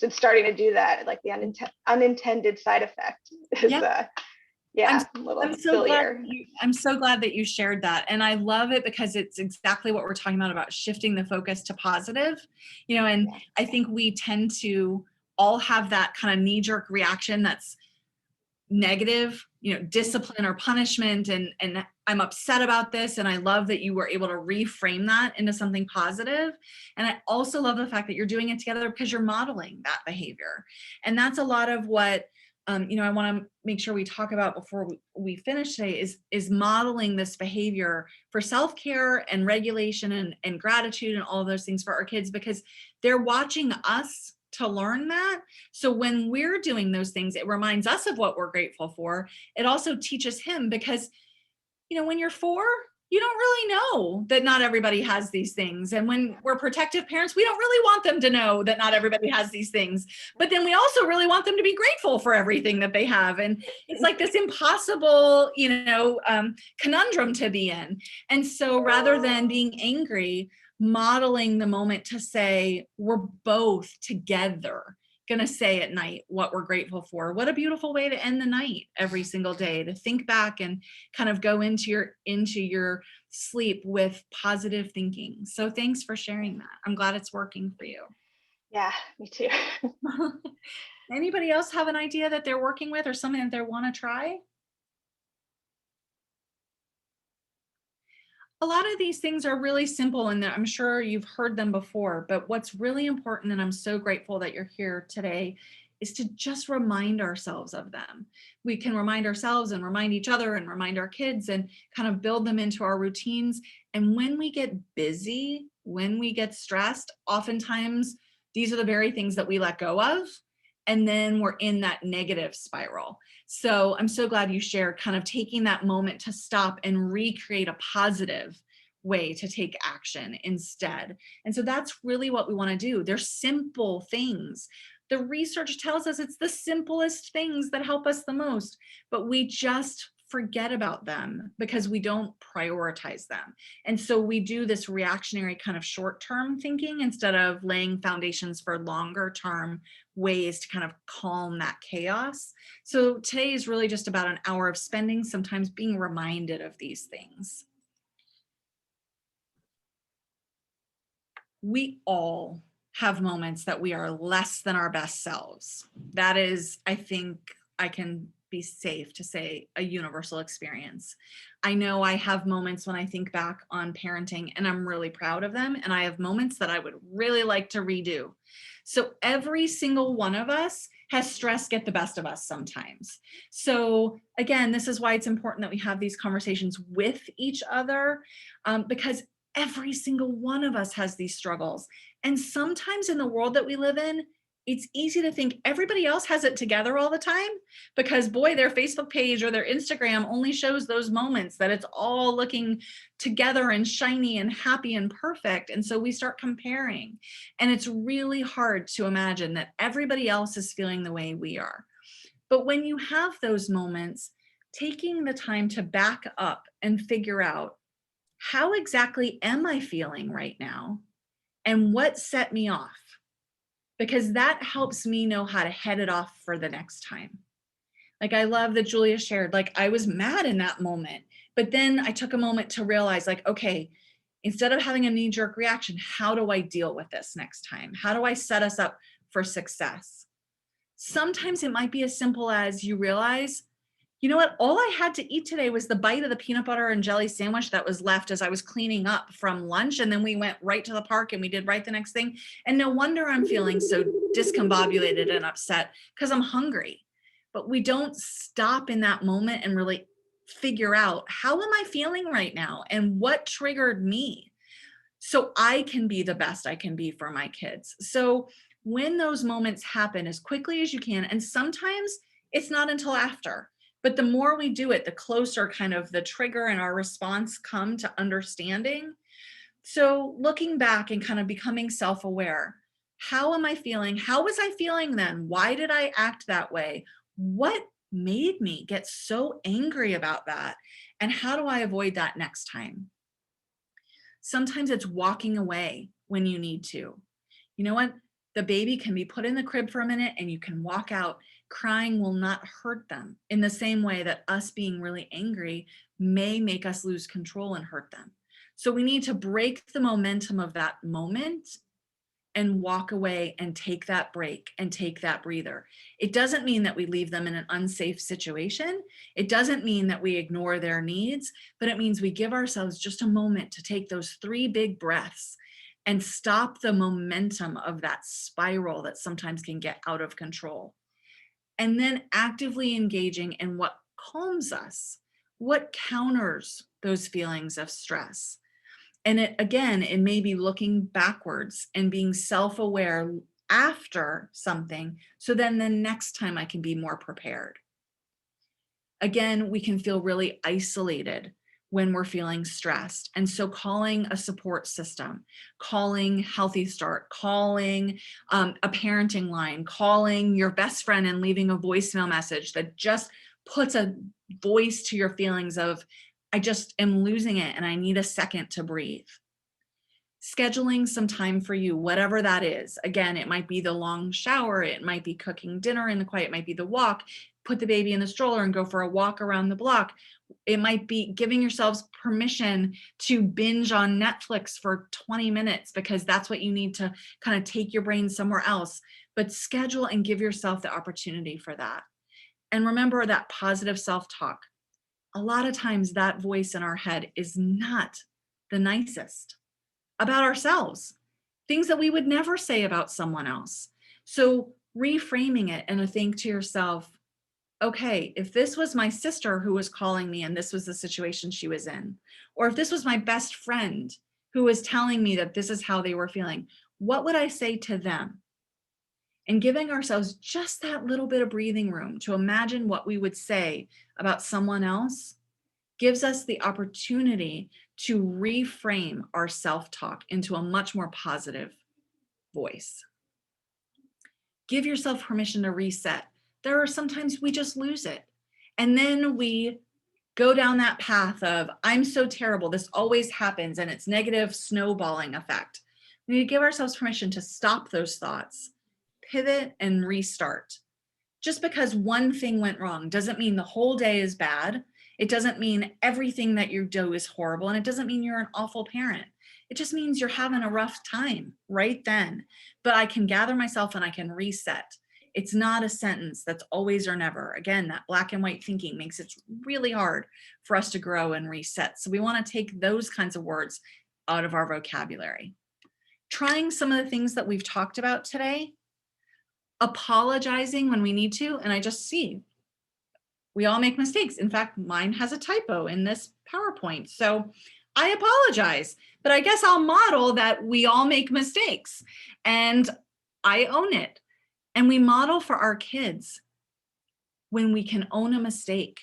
starting to do that. Like the unintended side effect is, I'm so glad that you shared that. And I love it because it's exactly what we're talking about shifting the focus to positive, and I think we tend to all have that kind of knee-jerk reaction that's negative, discipline or punishment, and I'm upset about this. And I love that you were able to reframe that into something positive. And I also love the fact that you're doing it together because you're modeling that behavior. And that's a lot of what I want to make sure we talk about before we finish today is modeling this behavior for self-care and regulation and gratitude and all of those things for our kids, because they're watching us to learn that. So when we're doing those things, it reminds us of what we're grateful for. It also teaches him, because, when you're 4, you don't really know that not everybody has these things. And when we're protective parents, we don't really want them to know that not everybody has these things. But then we also really want them to be grateful for everything that they have. And it's like this impossible, conundrum to be in. And so rather than being angry, modeling the moment to say, we're both together going to say at night what we're grateful for. What a beautiful way to end the night every single day, to think back and kind of go into your sleep with positive thinking. So thanks for sharing that. I'm glad it's working for you. Yeah, me too. Anybody else have an idea that they're working with or something that they want to try? A lot of these things are really simple, and I'm sure you've heard them before, but what's really important, and I'm so grateful that you're here today, is to just remind ourselves of them. We can remind ourselves and remind each other and remind our kids and kind of build them into our routines. And when we get busy, when we get stressed, oftentimes these are the very things that we let go of. And then we're in that negative spiral. So I'm so glad you shared kind of taking that moment to stop and recreate a positive way to take action instead. And so that's really what we want to do. They're simple things. The research tells us it's the simplest things that help us the most, but we just forget about them because we don't prioritize them. And so we do this reactionary kind of short-term thinking instead of laying foundations for longer-term ways to kind of calm that chaos. So today is really just about an hour of spending, sometimes being reminded of these things. We all have moments that we are less than our best selves. That is, I think I can be safe to say, a universal experience. I know I have moments when I think back on parenting and I'm really proud of them. And I have moments that I would really like to redo. So every single one of us has stress get the best of us sometimes. So again, this is why it's important that we have these conversations with each other, because every single one of us has these struggles. And sometimes in the world that we live in, it's easy to think everybody else has it together all the time because, boy, their Facebook page or their Instagram only shows those moments that it's all looking together and shiny and happy and perfect. And so we start comparing. And it's really hard to imagine that everybody else is feeling the way we are. But when you have those moments, taking the time to back up and figure out, how exactly am I feeling right now? And what set me off? Because that helps me know how to head it off for the next time. Like, I love that Julia shared, like, I was mad in that moment, but then I took a moment to realize, like, okay, instead of having a knee-jerk reaction, how do I deal with this next time? How do I set us up for success? Sometimes it might be as simple as you realize, you know what, all I had to eat today was the bite of the peanut butter and jelly sandwich that was left as I was cleaning up from lunch. And then we went right to the park and we did right the next thing. And no wonder I'm feeling so discombobulated and upset because I'm hungry. But we don't stop in that moment and really figure out, how am I feeling right now? And what triggered me? So I can be the best I can be for my kids. So when those moments happen, as quickly as you can, and sometimes it's not until after. But the more we do it, the closer kind of the trigger and our response come to understanding. So looking back and kind of becoming self-aware, how am I feeling? How was I feeling then? Why did I act that way? What made me get so angry about that? And how do I avoid that next time? Sometimes it's walking away when you need to. You know what? The baby can be put in the crib for a minute and you can walk out. Crying will not hurt them in the same way that us being really angry may make us lose control and hurt them. So we need to break the momentum of that moment and walk away and take that break and take that breather. It doesn't mean that we leave them in an unsafe situation. It doesn't mean that we ignore their needs, but it means we give ourselves just a moment to take those 3 big breaths and stop the momentum of that spiral that sometimes can get out of control. And then actively engaging in what calms us, what counters those feelings of stress. And it may be looking backwards and being self-aware after something, so then the next time I can be more prepared. Again, we can feel really isolated when we're feeling stressed. And so calling a support system, calling Healthy Start, calling a parenting line, calling your best friend and leaving a voicemail message that just puts a voice to your feelings of, I just am losing it and I need a second to breathe. Scheduling some time for you, whatever that is. Again, it might be the long shower, it might be cooking dinner in the quiet, it might be the walk, put the baby in the stroller and go for a walk around the block. It might be giving yourselves permission to binge on Netflix for 20 minutes because that's what you need to kind of take your brain somewhere else. But schedule and give yourself the opportunity for that. And remember that positive self-talk. A lot of times that voice in our head is not the nicest about ourselves, things that we would never say about someone else. So reframing it and think to yourself, okay, if this was my sister who was calling me and this was the situation she was in, or if this was my best friend who was telling me that this is how they were feeling, what would I say to them? And giving ourselves just that little bit of breathing room to imagine what we would say about someone else gives us the opportunity to reframe our self-talk into a much more positive voice. Give yourself permission to reset. There are sometimes we just lose it. And then we go down that path of, I'm so terrible, this always happens, and it's negative snowballing effect. We need to give ourselves permission to stop those thoughts, pivot and restart. Just because one thing went wrong doesn't mean the whole day is bad. It doesn't mean everything that you do is horrible. And it doesn't mean you're an awful parent. It just means you're having a rough time right then. But I can gather myself and I can reset. It's not a sentence that's always or never. Again, that black and white thinking makes it really hard for us to grow and reset. So we want to take those kinds of words out of our vocabulary. Trying some of the things that we've talked about today, apologizing when we need to, and I just see we all make mistakes. In fact, mine has a typo in this PowerPoint. So I apologize, but I guess I'll model that we all make mistakes and I own it. And we model for our kids when we can own a mistake.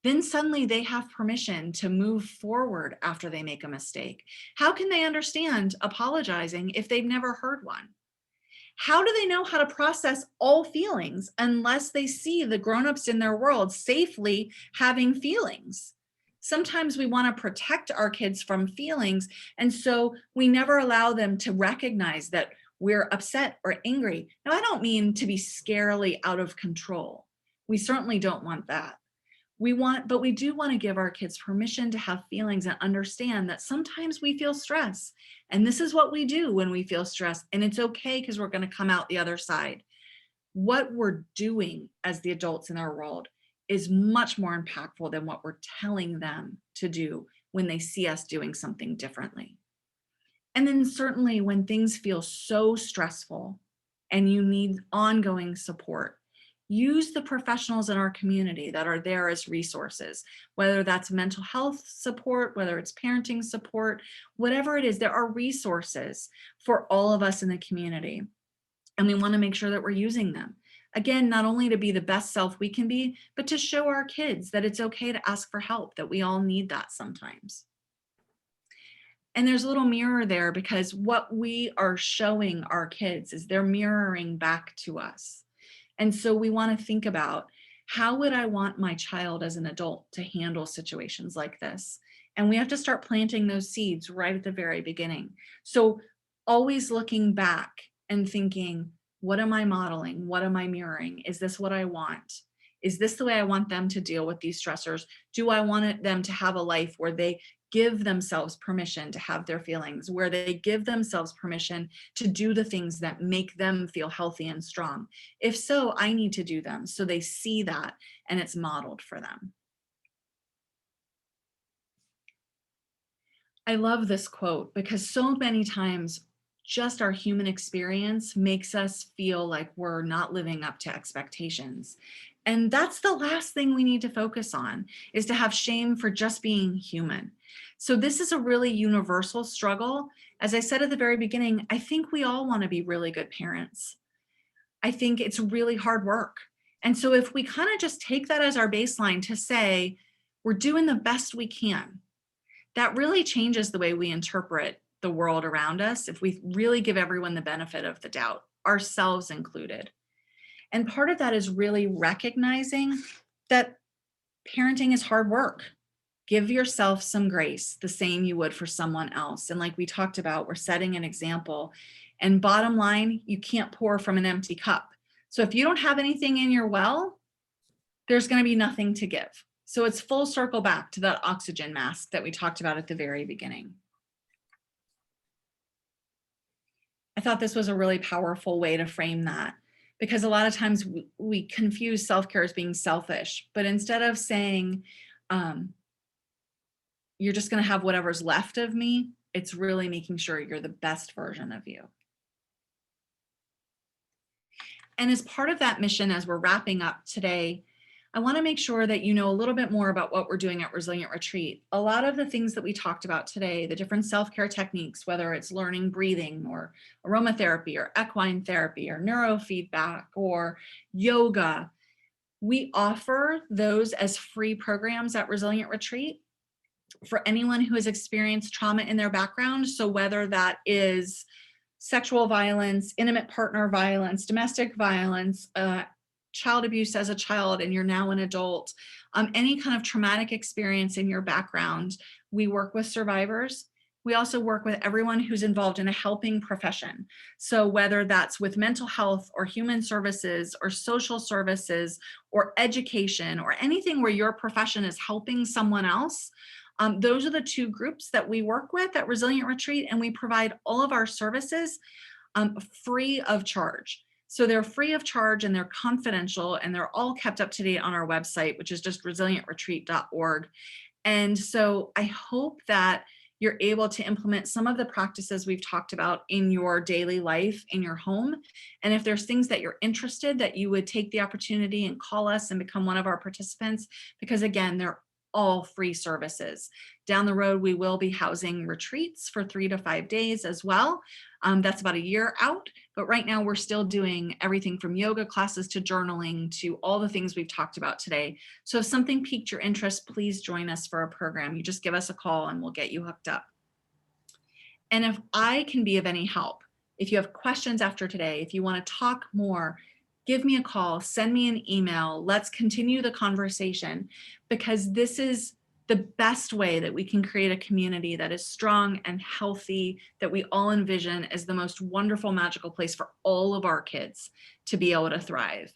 Then suddenly they have permission to move forward after they make a mistake. How can they understand apologizing if they've never heard one? How do they know how to process all feelings unless they see the grownups in their world safely having feelings? Sometimes we want to protect our kids from feelings, and so we never allow them to recognize that we're upset or angry. Now, I don't mean to be scarily out of control. We certainly don't want that. But we do want to give our kids permission to have feelings and understand that sometimes we feel stress. And this is what we do when we feel stress. And it's okay because we're going to come out the other side. What we're doing as the adults in our world is much more impactful than what we're telling them to do when they see us doing something differently. And then certainly when things feel so stressful and you need ongoing support, use the professionals in our community that are there as resources, whether that's mental health support, whether it's parenting support, whatever it is, there are resources for all of us in the community. And we want to make sure that we're using them. Again, not only to be the best self we can be, but to show our kids that it's okay to ask for help, that we all need that sometimes. And there's a little mirror there because what we are showing our kids is they're mirroring back to us. And so we want to think about, how would I want my child as an adult to handle situations like this? And we have to start planting those seeds right at the very beginning. So always looking back and thinking, what am I modeling? What am I mirroring? Is this what I want? Is this the way I want them to deal with these stressors? Do I want them to have a life where they give themselves permission to have their feelings, where they give themselves permission to do the things that make them feel healthy and strong? If so, I need to do them so they see that and it's modeled for them. I love this quote because so many times just our human experience makes us feel like we're not living up to expectations. And that's the last thing we need to focus on, is to have shame for just being human. So this is a really universal struggle. As I said at the very beginning, I think we all want to be really good parents. I think it's really hard work. And so if we kind of just take that as our baseline to say, we're doing the best we can, that really changes the way we interpret the world around us if we really give everyone the benefit of the doubt, ourselves included. And part of that is really recognizing that parenting is hard work. Give yourself some grace, the same you would for someone else. And like we talked about, we're setting an example. And bottom line, you can't pour from an empty cup. So if you don't have anything in your well, there's going to be nothing to give. So it's full circle back to that oxygen mask that we talked about at the very beginning. I thought this was a really powerful way to frame that, because a lot of times we confuse self-care as being selfish, but instead of saying, you're just going to have whatever's left of me, it's really making sure you're the best version of you. And as part of that mission, as we're wrapping up today, I want to make sure that you know a little bit more about what we're doing at Resilient Retreat. A lot of the things that we talked about today, the different self-care techniques, whether it's learning breathing or aromatherapy or equine therapy or neurofeedback or yoga, we offer those as free programs at Resilient Retreat for anyone who has experienced trauma in their background. So whether that is sexual violence, intimate partner violence, domestic violence, child abuse as a child and you're now an adult, any kind of traumatic experience in your background, we work with survivors. We also work with everyone who's involved in a helping profession. So whether that's with mental health or human services or social services or education or anything where your profession is helping someone else, those are the two groups that we work with at Resilient Retreat, and we provide all of our services free of charge. So they're free of charge and they're confidential and they're all kept up to date on our website, which is just resilientretreat.org. And so I hope that you're able to implement some of the practices we've talked about in your daily life, in your home. And if there's things that you're interested, that you would take the opportunity and call us and become one of our participants, because again, they're all free services. Down the road, we will be housing retreats for 3 to 5 days as well. That's about a year out, but right now we're still doing everything from yoga classes to journaling to all the things we've talked about today. So if something piqued your interest, please join us for a program. You just give us a call and we'll get you hooked up. And if I can be of any help, if you have questions after today, if you want to talk more, give me a call, send me an email. Let's continue the conversation, because this is the best way that we can create a community that is strong and healthy, that we all envision as the most wonderful, magical place for all of our kids to be able to thrive.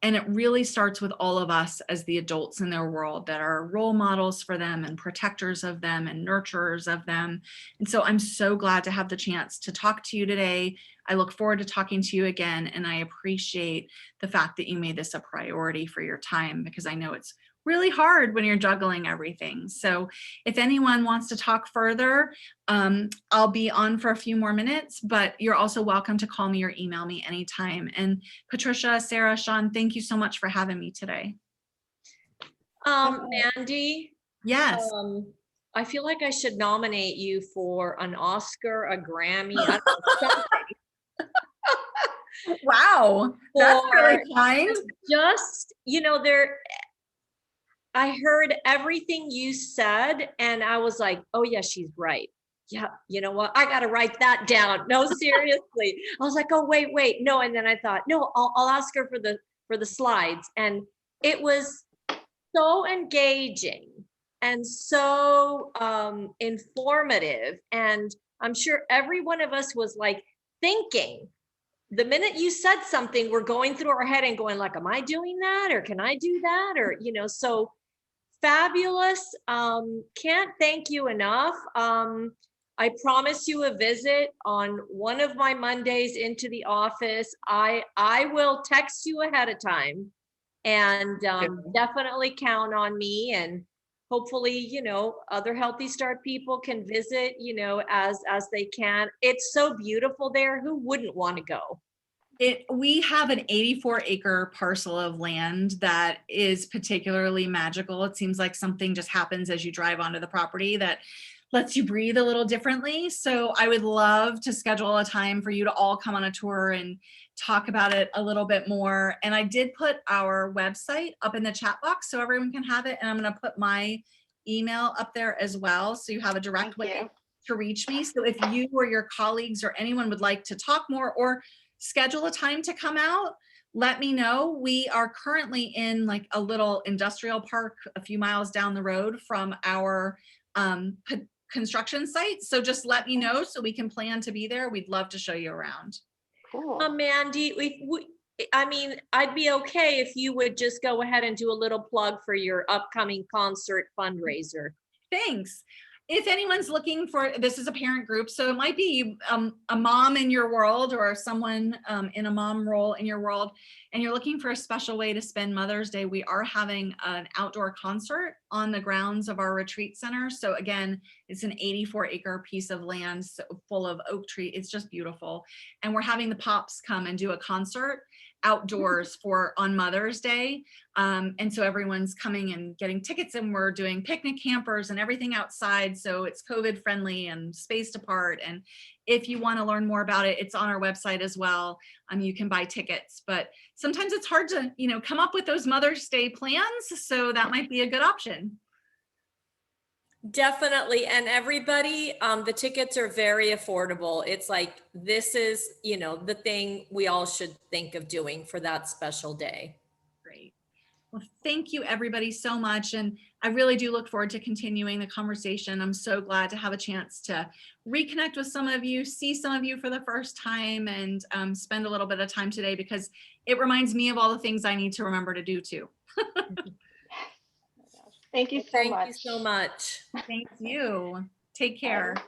And it really starts with all of us as the adults in their world that are role models for them and protectors of them and nurturers of them. And so I'm so glad to have the chance to talk to you today. I look forward to talking to you again. And I appreciate the fact that you made this a priority for your time, because I know it's really hard when you're juggling everything. So if anyone wants to talk further, I'll be on for a few more minutes, but you're also welcome to call me or email me anytime. And Patricia, Sarah, Sean, thank you so much for having me today. Mandy, Yes. I feel like I should nominate you for an Oscar, a Grammy, I don't know, something. Wow, that's really For kind. just, you know, I heard everything you said and I was like, oh yeah, she's right. Yeah, you know what? I got to write that down. No, seriously. I was like, oh, wait. No. And then I thought, no, I'll ask her for the slides. And it was so engaging and so informative. And I'm sure every one of us was like thinking, the minute you said something, we're going through our head and going like, am I doing that? Or can I do that? Or, so fabulous. Can't thank you enough. I promise you a visit on one of my Mondays into the office. I will text you ahead of time, and definitely count on me. And hopefully, other Healthy Start people can visit, as they can. It's so beautiful there. Who wouldn't want to go? We have an 84-acre parcel of land that is particularly magical. It seems like something just happens as you drive onto the property that lets you breathe a little differently. So I would love to schedule a time for you to all come on a tour and talk about it a little bit more. And I did put our website up in the chat box so everyone can have it. And I'm going to put my email up there as well, so you have a direct way to reach me. So if you or your colleagues or anyone would like to talk more or schedule a time to come out, let me know. We are currently in like a little industrial park a few miles down the road from our construction site. So just let me know so we can plan to be there. We'd love to show you around. Cool. Mandy, I'd be okay if you would just go ahead and do a little plug for your upcoming concert fundraiser. Thanks. If anyone's looking for, this is a parent group, so it might be a mom in your world or someone in a mom role in your world, and you're looking for a special way to spend Mother's Day, we are having an outdoor concert on the grounds of our retreat center. So again, it's an 84-acre piece of land full of oak tree. It's just beautiful. And we're having the Pops come and do a concert outdoors on Mother's Day. And so everyone's coming and getting tickets, and we're doing picnic campers and everything outside. So it's COVID friendly and spaced apart. And if you want to learn more about it, it's on our website as well. You can buy tickets, but sometimes it's hard to, come up with those Mother's Day plans. So that might be a good option. Definitely. And everybody, the tickets are very affordable. It's like, this is, the thing we all should think of doing for that special day. Great. Well, thank you everybody so much. And I really do look forward to continuing the conversation. I'm so glad to have a chance to reconnect with some of you, see some of you for the first time, and spend a little bit of time today, because it reminds me of all the things I need to remember to do too. Thank you so much. Thank you so much. Thank you. Take care. Bye.